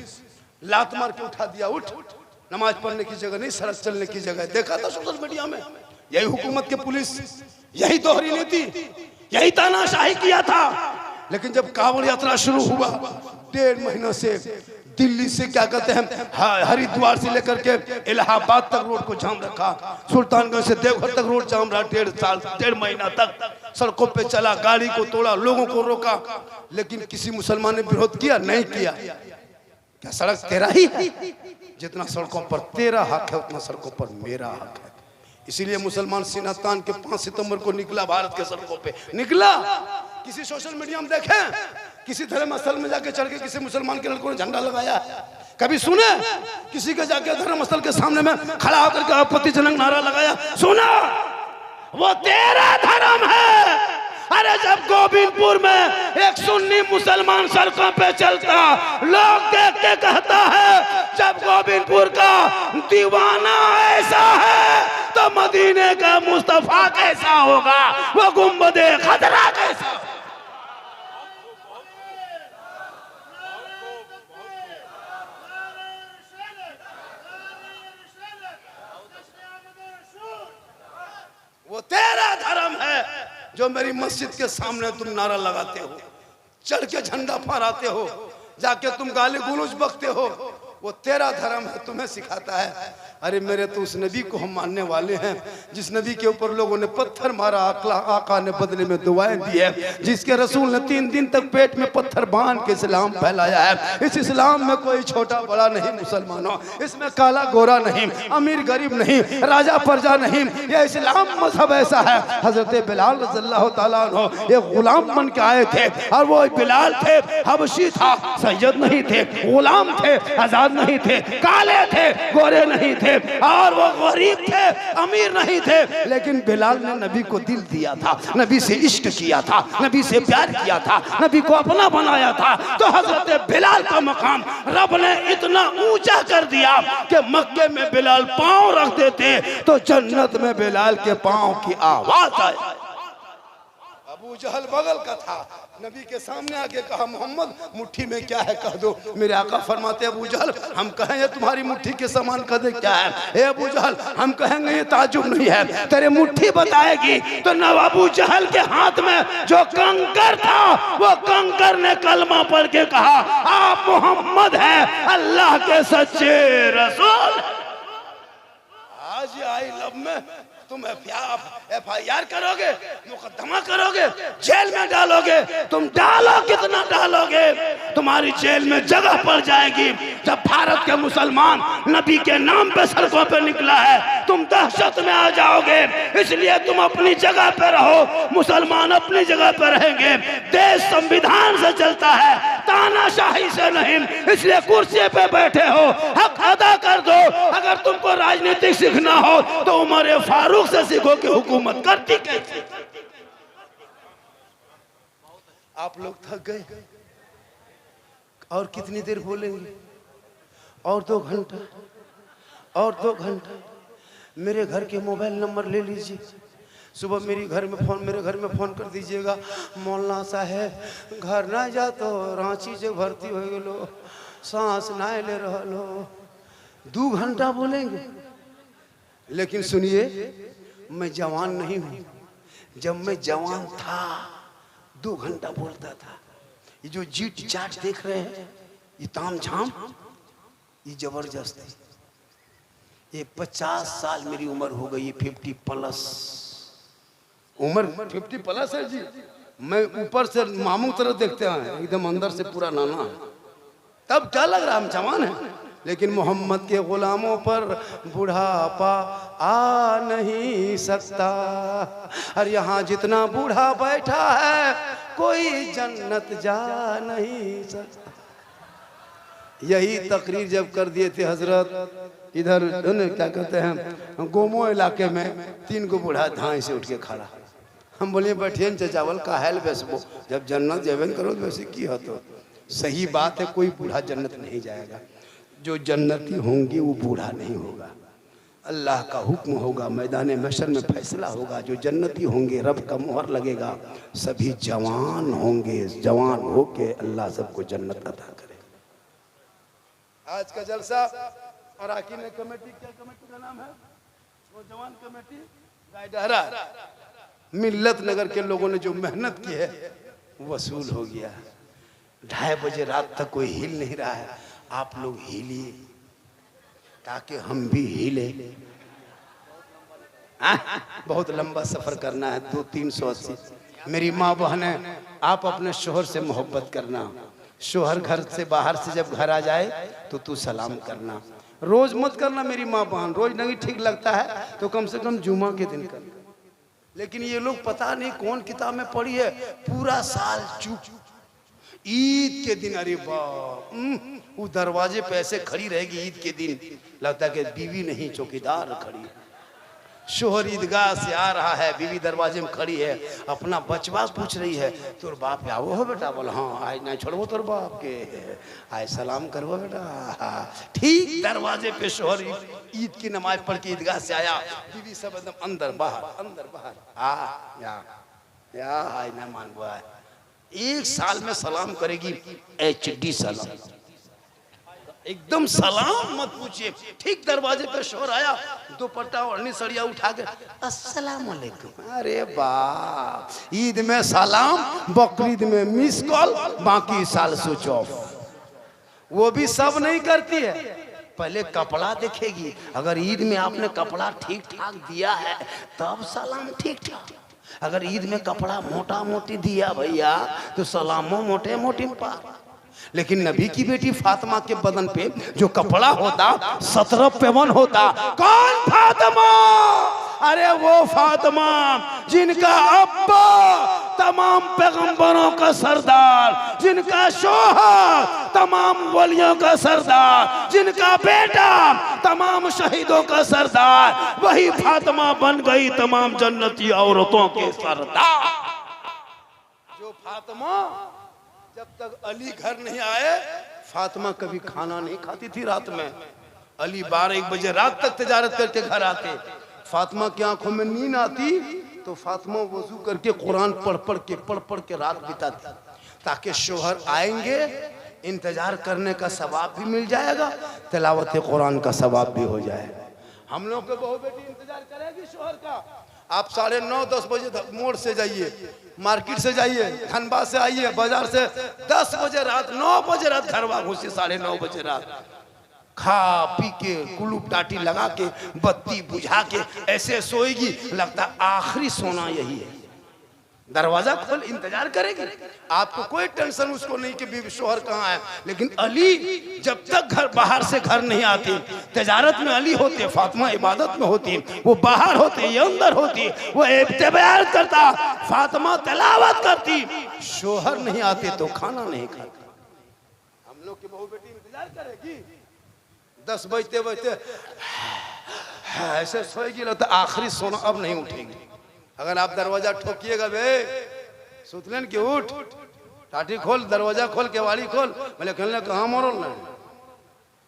Speaker 2: लात मार के उठा दिया, उठ, नमाज पढ़ने की जगह नहीं, सड़क चलने की जगह। देखा था सोशल मीडिया में, यही हुकूमत के पुलिस, यही दोहरी नीति, यही तानाशाही किया था। लेकिन जब कांवड़ यात्रा शुरू हुआ, 1.5 महीना से दिल्ली से क्या कहते हैं हरिद्वार से लेकर के इलाहाबाद तक रोड को जाम रखा, सुल्तानगंज से देवघर तक रोड जाम रहा, 1.5 महीना तक सड़कों पे चला, गाड़ी को तोड़ा, लोगों को रोका, लेकिन किसी मुसलमान ने विरोध किया? नहीं किया। क्या सड़क तेरा ही है? जितना सड़कों पर तेरा हक है उतना सड़कों पर मेरा हक है। इसीलिए मुसलमान सीना तान के 5 सितंबर को निकला, भारत के सड़कों पे निकला। किसी सोशल मीडिया में देखें किसी धर्म स्थल में जाके चढ़ के किसी मुसलमान के लड़कों ने झंडा लगाया? कभी सुने किसी के जाके धर्म स्थल के सामने में खड़ा होकर के आपत्तिजनक नारा लगाया? सुना? वो तेरा धर्म है। अरे जब गोविंदपुर में एक सुन्नी मुसलमान सड़कों पे चलता, लोग देख के कहता है जब गोविंदपुर का दीवाना ऐसा है तो मदीने का मुस्तफा कैसा होगा, वो गुंबदे खतरा कैसा। वो तेरा धर्म है जो मेरी मस्जिद के सामने तुम नारा लगाते हो, चढ़ के झंडा फहराते हो, जाके तुम गाली गलौज बकते हो। वो तेरा धर्म है, तुम्हें सिखाता है। अरे मेरे तो उस नबी को हम मानने वाले हैं जिस नबी के ऊपर लोगों ने पत्थर मारा, आका ने बदले में दुआएं दी है, जिसके रसूल ने 3 दिन तक पेट में पत्थर बांध के इस्लाम फैलाया है। इस इस्लाम में कोई छोटा बड़ा नहीं मुसलमानों, इसमें काला गोरा नहीं, अमीर गरीब नहीं, राजा प्रजा नहीं, यह इस्लाम मजहब ऐसा है। हजरत बिलाल रज़ियल्लाहु ताला अन्हु ये गुलाम बन के आए थे, और वो बिलाल थे, हबशी था, सैयद नहीं थे, गुलाम थे, आजाद नहीं थे, काले थे, गोरे नहीं थे, और वो गरीब थे, अमीर नहीं थे, लेकिन बिलाल ने नबी को दिल दिया था, नबी से इश्क किया था, नबी से प्यार किया था, नबी को अपना बनाया था। तो हजरत बिलाल का मकाम रब ने इतना ऊंचा कर दिया कि मक्के में बिलाल पांव रख देते तो जन्नत में बिलाल के पांव की आवाज आए। अबू जहल बगल का था, नबी के सामने आके कहा मोहम्मद मुट्ठी में क्या है कह दो। मेरे आका फरमाते अबू जहल हम कहें ये तुम्हारी मुट्ठी के समान कह दे क्या है? ए अबू जहल हम कहेंगे ये ताजुब नहीं है, तेरे मुट्ठी बताएगी। तो न अबू जहल के हाथ में जो कंकर था वो कंकर ने कलमा पढ़ के कहा आप मोहम्मद हैं अल्लाह के सच्चे रसूल। आज आई लब में तुम FIR करोगे, मुकदमा करोगे, जेल में डालोगे, तुम डालो कितना डालोगे, तुम्हारी जेल में जगह पड़ जाएगी। जब भारत के मुसलमान नबी के नाम पे सड़कों पे निकला है तुम दहशत में आ जाओगे। इसलिए तुम अपनी जगह पे रहो, मुसलमान अपनी जगह पे रहेंगे। देश संविधान से चलता है, तानाशाही से नहीं। इसलिए कुर्सी पे बैठे हो, हक अदा कर दो। अगर तुमको राजनीति सीखना हो तो उमर फारूक से सीखो कि हुकूमत करती कैसे। आप लोग थक गए और कितनी देर बोलेंगे? और 2 घंटा, और 2 घंटा। मेरे घर के मोबाइल नंबर ले लीजिए, सुबह मेरे घर में फ़ोन कर दीजिएगा। मौलाना साहेब घर ना जा तो रांची से भर्ती हो गलो, सांस ना ले रहो। 2 घंटा बोलेंगे। लेकिन सुनिए मैं जवान नहीं हूँ, जब मैं जवान था 2 घंटा बोलता था। ये जो जीट चाट देख रहे हैं, ये ताम झाम, ये जबरदस्ती। ये 50 साल मेरी उम्र हो गई, 50 प्लस उम्र, 50 प्लस है जी। मैं ऊपर से मामू तरह देखते हैं, एकदम अंदर से पूरा नाना है। तब क्या लग रहा है हम जवान हैं, लेकिन मोहम्मद के गुलामों पर बुढ़ापा आ नहीं सकता। और यहाँ जितना बूढ़ा बैठा है कोई जन्नत जा नहीं सकता। यही तकरीर जब कर दिए थे हजरत इधर क्या कहते हैं गोमो इलाके में, 3 को बूढ़ा धाई से उठ के खड़ा। हम बोले बैठिए न चावल का हेल बेसबो, जब जन्नत जेवन करो वैसे की हो। तो सही बात है, कोई बूढ़ा जन्नत नहीं जाएगा। जो जन्नती होंगे वो बूढ़ा नहीं होगा। अल्लाह का हुक्म होगा, मैदान महशर में फैसला होगा। जो जन्नती होंगे रब का मुहर लगेगा, सभी जवान होंगे। जवान होके अल्लाह सबको जन्नत अता करे। आज का जलसा और अराकीन कमेटी, क्या कमेटी का नाम है वो जवान कमेटी गायडहरा, मिल्लत नगर के लोगों ने जो मेहनत की है वसूल हो गया। 2:30 बजे रात तक कोई हिल नहीं रहा है। आप लोग हिले ताकि हम भी हिले। बहुत लंबा सफर करना है, 200-380। मेरी माँ बहने, आप अपने शोहर से मोहब्बत करना। शोहर घर से बाहर से जब घर आ जाए तो तू सलाम करना। रोज मत करना मेरी माँ बहन, रोज नहीं ठीक लगता है तो कम से कम जुमा के दिन करना। लेकिन ये लोग पता नहीं कौन किताब में पढ़ी है, पूरा साल चुप, ईद के दिन अरे बाप, वो दरवाजे पे ऐसे खड़ी रहेगी ईद के दिन, लगता है कि बीवी नहीं चौकीदार खड़ी है। शोहर ईदगाह से आ रहा है, बीवी दरवाजे में खड़ी है, अपना बचवा पूछ रही है, तोर बाप आओ हो बेटा? बोला हाँ, आज नहीं छोड़बो तोर बाप के, आज सलाम करबो बेटा। ठीक दरवाजे पे शोहर ईद की नमाज पढ़ के ईदगाह से आया, बीवी सब एकदम अंदर बाहर या आज ना मानबो है। 1 साल में सलाम करेगी, HD सलाम, एकदम सलाम मत पूछिए। ठीक दरवाजे पे शोर आया, दुपट्टा और सड़िया उठा के अस्सलाम वालेकुम। अरे बाप, ईद में सलाम, बकरीद में मिस कॉल, बाकी साल स्विच ऑफ। वो भी सब नहीं करती है, पहले कपड़ा देखेगी। अगर ईद में आपने कपड़ा ठीक ठाक दिया है तब सलाम ठीक ठाक। अगर ईद में कपड़ा मोटा मोटी दिया भैया तो सलामो मोटे मोटी पा। लेकिन नबी की बेटी फातिमा के बदन पे जो कपड़ा होता 17 पेवन होता। कौन फातिमा? अरे वो फातिमा जिनका अब्बा तमाम पैगंबरों का सरदार, जिनका शोहर तमाम वलियों का सरदार, जिनका बेटा तमाम शहीदों का सरदार, वही फातिमा बन गई तमाम जन्नती औरतों के सरदार। जो फातिमा जब तक अली घर नहीं आए, फातिमा कभी खाना नहीं खाती थी रात में। अली 12-1 बजे रात तक तिजारत करके घर आते। फातिमा की आंखों में नींद आती तो फातिमा वजू करके कुरान पढ़ पढ़ के रात बिताती, ताकि शोहर आएंगे, इंतजार करने का सवाब भी मिल जाएगा, तिलावत कुरान का सवाब भी हो जाएगा। हम लोग के बहू बेटी इंतजार करेगी शोहर का। आप 9:30-10 बजे मोड़ से जाइए, मार्केट से जाइए, धनबाद से आइए, बाजार से 10 बजे रात, 9 बजे रात घर वापसी, 9:30 बजे रात खा पी के कुलूप टाटी लगा के बत्ती बुझा के ऐसे सोएगी, लगता आखिरी सोना यही है। दरवाजा खोल इंतजार करेगी, आपको कोई टेंशन उसको नहीं कि बीवी शोहर कहाँ है। लेकिन अली जब तक घर बाहर से घर नहीं आती, तिजारत में अली होते, फातिमा इबादत में होती, वो बाहर होते, ये अंदर होती, वो इबादत करता, फातिमा तिलावत करती, शोहर नहीं आते तो खाना नहीं खाती। हम लोग की बहू बेटी इंतजार करेगी, 10 बजते ऐसे सोएगी, लगता आखिरी सोना अब नहीं उठेगी। अगर आप दरवाजा ठोकिएगा, बे सुतलेन के उठ, टाटी खोल, दरवाजा खोल, केवाड़ी खोल, बोले कहने कहाँ मोरल ना,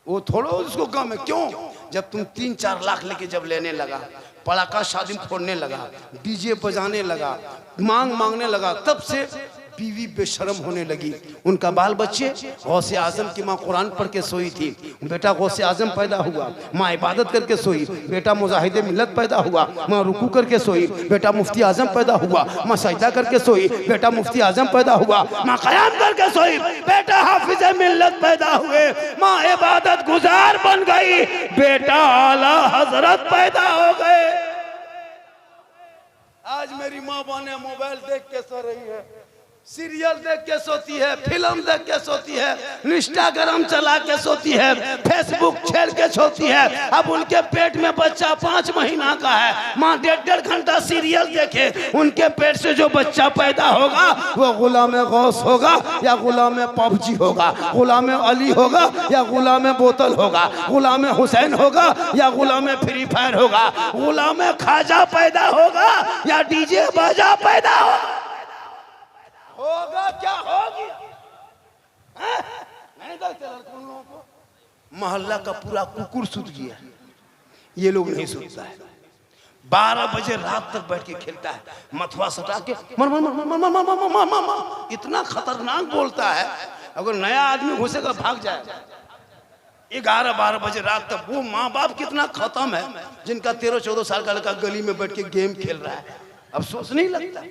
Speaker 2: वो थोड़ा उसको काम है। क्यों? जब तुम 3-4 लाख लेके जब लेने लगा, पड़ाका शादी फोड़ने लगा, डीजे बजाने लगा, मांगने लगा, तब से बीवी बेशर्म होने लगी। उनका बाल बच्चे, गौसे आजम की माँ कुरान पढ़ के सोई थी, बेटा गौसे आजम पैदा हुआ, माँ इबादत करके सोई, बेटा मुजाहिदे मिल्लत पैदा हुआ, माँ रुकू करके सोई, बेटा मुफ्ती आजम पैदा हुआ, माँ सजदा करके सोई, बेटा मुफ्ती आजम पैदा हुआ, माँ क़याम करके सोई, बेटा हाफिज़े मिल्लत पैदा हुए, माँ इबादत गुजार बन गई, बेटा आला हजरत पैदा हो गए। आज मेरी माँ बहने मोबाइल देख के सो रही है, सीरियल देख के सोती है, फिल्म देख के सोती है, इंस्टाग्राम चला के सोती है, फेसबुक छेड़ के सोती है। अब उनके पेट में बच्चा 5 महीना का है, माँ 1.5 घंटा सीरियल देखे, उनके पेट से जो बच्चा पैदा होगा वो गुलाम गौस होगा या गुलाम पबजी होगा, गुलाम अली होगा या गुलाम बोतल होगा, गुलाम हुसैन होगा या गुलाम फ्री फायर होगा, गुलाम खाजा पैदा होगा या डीजे बाजा पैदा होगा। क्या होगी? नहीं देखते लड़कों लोगों को, मोहल्ला का पूरा कुकुर सुत गया, ये लोग नहीं सुतता है। 12 बजे रात तक बैठ के खेलता है, मथुआ सटा के मर मर मर मर मर मर मर मर मर, इतना खतरनाक बोलता है। अगर नया आदमी घुसेगा भाग जाए। 11-12 बजे रात तक वो माँ बाप कितना खत्म है, जिनका 13-14 साल का लड़का गली में बैठ के गेम खेल रहा है। अफसोस नहीं लगता?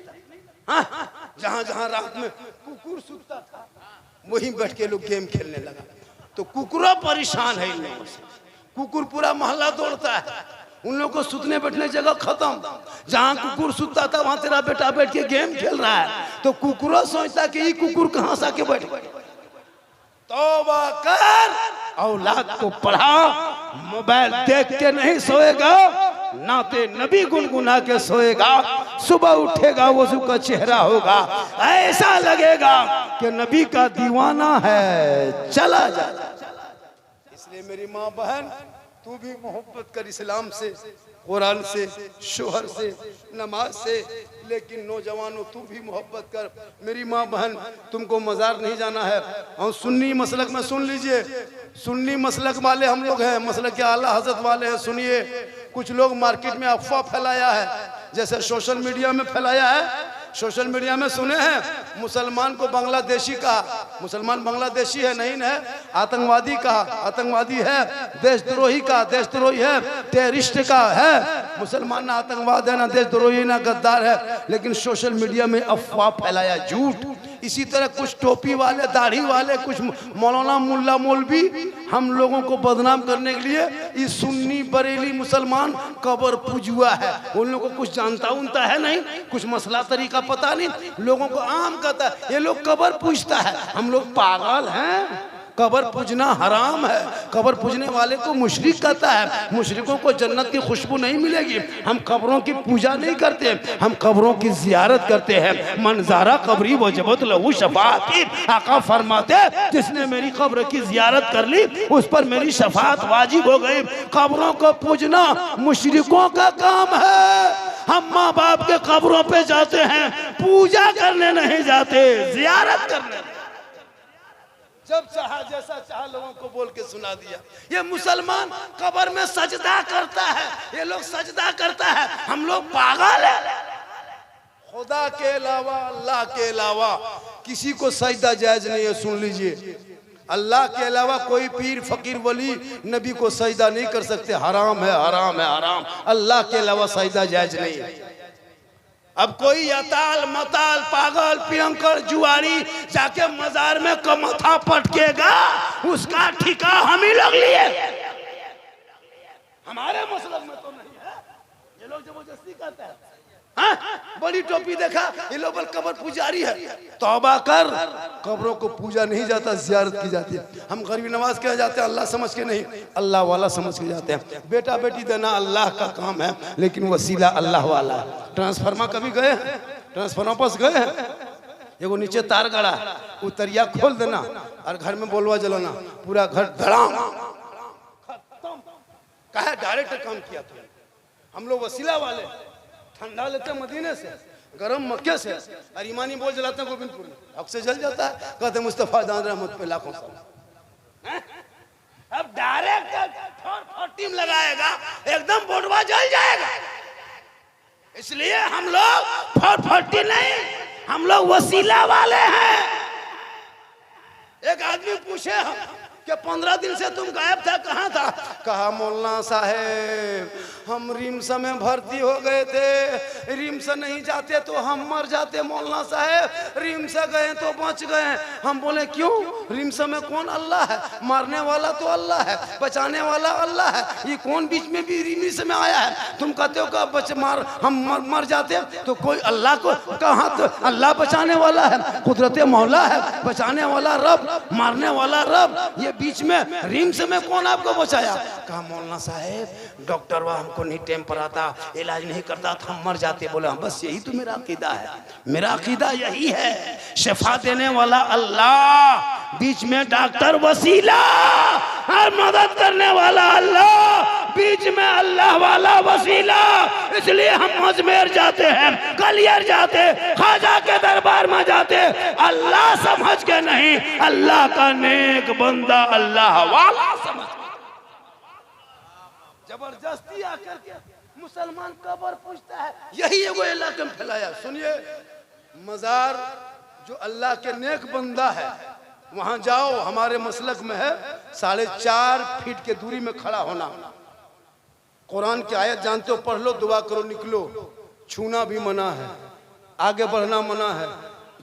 Speaker 2: जहां जहां रात में कुकुर सुतता था, वहीं बैठ के लोग गेम खेलने लगा। तो कुकुरा परेशान है इन लोगों से। कुकुर पूरा मोहल्ला दौड़ता है, उन लोगों को सुतने बैठने जगह खत्म। जहां कुकुर सुतता था वहां तेरा बेटा बैठ के गेम खेल रहा है, तो कुकुरा सोचता कि ये कुकुर कहां से आके बैठ गया। तौबा कर, औलाद को पढ़ा, मोबाइल देख के नहीं सोएगा, नाते नबी गुनगुना के सोएगा, सुबह उठेगा वजू का चेहरा होगा, ऐसा लगेगा कि नबी का दीवाना है, चला जा। इसलिए मेरी माँ बहन, तू भी मोहब्बत कर इस्लाम से, कुरान से, शोहर से, नमाज से, लेकिन नौजवानों तू भी मोहब्बत कर। मेरी माँ बहन, तुमको मज़ार नहीं जाना है। और सुन्नी मसलक में सुन लीजिए, सुन्नी मसलक वाले हम लोग हैं, मसलक के आला हजरत वाले हैं। सुनिए, कुछ लोग मार्केट में अफवाह फैलाया है, जैसे सोशल मीडिया में फैलाया है। सोशल मीडिया में सुने हैं मुसलमान को बांग्लादेशी कहा, मुसलमान बांग्लादेशी है नहीं है, आतंकवादी कहा, आतंकवादी है, देशद्रोही का, देशद्रोही है, टेररिस्ट का है। मुसलमान ना आतंकवाद है, ना देशद्रोही, ना गद्दार है, लेकिन सोशल मीडिया में अफवाह फैलाया, झूठ। इसी तरह कुछ टोपी वाले, दाढ़ी वाले, कुछ मौलाना मुल्ला मौलवी हम लोगों को बदनाम करने के लिए इस सुन्नी बरेली मुसलमान कब्र पूजुआ है। उन लोगों को कुछ जानता उनता है नहीं, कुछ मसला तरीका पता नहीं, लोगों को आम कहता है ये लोग कब्र पूजता है। हम लोग पागल हैं? कब्र पूजना हराम है। कब्र पूजने वाले को मुशरिक कहता है। मुशरिकों को जन्नत की खुशबू नहीं मिलेगी। हम कब्रों की पूजा नहीं करते, हम कब्रों की जियारत करते हैं। मंजारा कब्री वजबत लहू शफाअती, आका फरमाते जिसने मेरी कब्र की जियारत कर ली उस पर मेरी शफाअत वाजिब हो गई। कब्रों को पूजना मुशरिकों का काम है। हम माँ बाप के कब्रों पे जाते हैं, पूजा करने नहीं जाते, जियारत करने। जब चाहा जैसा चाहा लोगों को बोल के सुना दिया। ये मुसलमान कब्र में सजदा करता है, ये लोग सजदा करता है, हम लोग पागल है। खुदा के अलावा, अल्लाह के अलावा किसी को सजदा जायज नहीं है। सुन लीजिए, अल्लाह के अलावा कोई पीर फकीर वली नबी को सजदा नहीं कर सकते। हराम है, हराम है, हराम। अल्लाह के अलावा सजदा जायज नहीं है। अब कोई यताल मताल पागल पियंकर जुआरी जाके मजार में कमथा पटकेगा, उसका ठिका हम ही लोग लिए। हमारे मसलब में तो नहीं है। ये लोग जबरदस्ती करते हैं। हाँ? बड़ी टोपी देखा, ये लोग कब्र पुजारी है। तौबा कर, कब्रों को पूजा नहीं जाता, जियारत की जाती है। हम गरीबी नवाज कह जाते हैं, अल्लाह समझ के नहीं, अल्लाह वाला समझ के जाते हैं। बेटा बेटी देना अल्लाह का काम है, लेकिन वसीला अल्लाह वाला है। ट्रांसफार्मर कभी गए हैं? ट्रांसफार्मर पास गए हैं? एगो नीचे तार गड़ा, वो तरिया खोल देना और घर में बोलवा जलाना, पूरा घर धड़ाम खत्म। कहा डायरेक्ट काम किया था। हम लोग वसीला वाले, ठंडा लेते मदीने से, गरम मक्के से, और ईमानी बोल जलाते हैं गोविंदपुर में, हक से जल जाता है। कहते मुस्तफा दान रहमत पे लाखों सलाम। अब डायरेक्ट टीम लगाएगा, एकदम बोर्डवा जल जाएगा। इसलिए हम लोग फटी नहीं, हम लोग वसीला वाले हैं। एक आदमी पूछे हम कि 15 दिन से तुम गायब था, कहाँ था? कहा मौलाना साहेब हम रिम्स में भर्ती हो गए थे, रिम्स नहीं जाते तो हम मर जाते मौलाना साहेब, रिम्स गए तो बच गए। हम बोले क्यों? रिम्स में कौन अल्लाह है? मारने वाला तो अल्लाह है, बचाने वाला अल्लाह है, ये कौन बीच में भी रिम्स में आया है? तुम कहते हो का बच मार हम मर जाते तो कोई अल्लाह को कहाँ? तो अल्लाह बचाने वाला है, कुदरत मौला है, बचाने वाला रब, मारने वाला रब, ये बीच में रिम्स में कौन आपको बचाया? कहा मौलाना साहेब डॉक्टर वह हमको नहीं टाइम पर आता, इलाज नहीं करता तो हम मर जाते। बोले बस यही तो मेरा अकीदा है, मेरा अकीदा यही है, शिफा देने वाला अल्लाह, बीच में डॉक्टर वसीला और मदद करने वाला अल्लाह, बीच में अल्लाह वाला वसीला। इसलिए हम अजमेर जाते हैं, कलियर जाते, खाजा के दरबार में जाते, अल्लाह समझ के नहीं, अल्लाह का नेक बंदा अल्लाह वाला समझ। जबरदस्ती आकर के मुसलमान कब्र पूछता है, यही एगो इलाके में फैलाया। सुनिए, मजार जो अल्लाह के नेक बंदा है वहां जाओ, हमारे मसलक में है 4.5 फीट के दूरी में खड़ा होना। कुरान की आयत जानते हो, पढ़ लो, दुआ करो, निकलो। छूना भी मना है, आगे बढ़ना मना है,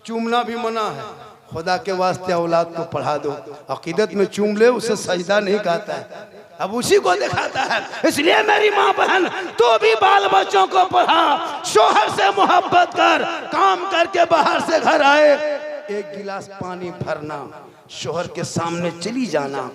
Speaker 2: चूमना भी मना है, खुदा के वास्ते औलाद को पढ़ा दो, अकीदत में चूम ले, उसे सजदा नहीं कहता है, अब उसी को दिखाता है। इसलिए मेरी माँ बहन, तो भी बाल बच्चों को पढ़ा, शोहर से मोहब्बत कर, काम करके बाहर से घर आए, एक गिलास पानी भरना, शोहर के सामने चली जाना,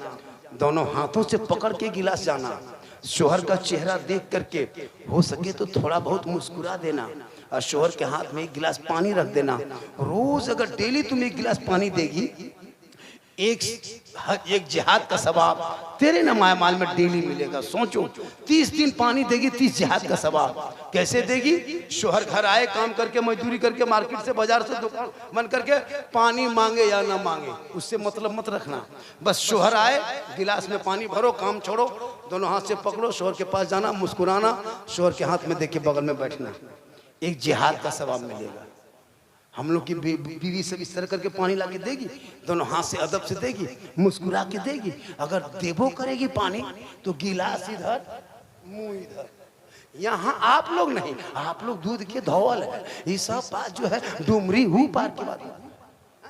Speaker 2: दोनों हाथों से पकड़ के गिलास जाना, शोहर का चेहरा देख करके हो सके तो थोड़ा बहुत मुस्कुरा देना, और शोहर के हाथ में एक गिलास पानी रख देना। रोज अगर डेली तुम एक गिलास पानी देगी, एक जिहाद का सवाब तेरे नमाय माल में डेली मिलेगा। सोचो 30 दिन पानी देगी, 30 जिहाद का सवाब। कैसे देगी? शोहर घर आए, काम करके मजदूरी करके, मार्केट से बाजार से दुकान बंद करके, पानी मांगे या ना मांगे उससे मतलब मत रखना, बस शोहर आए गिलास में पानी भरो, काम छोड़ो, दोनों हाथ से पकड़ो, शोहर के पास जाना, मुस्कुराना, शोहर के हाथ में देख के बगल में बैठना, एक जिहाद का सवाब मिलेगा। हम लोग की बीवी सब इस तरह करके पानी लाके देगी, दोनों हाथ से अदब से देगी, मुस्कुरा के देगी। अगर देवो करेगी पानी तो गिलास इधर, मुंह इधर। यहाँ आप लोग नहीं, आप लोग दूध के धौल है, ये सब बात जो है डुमरी हूँ पार की बात है।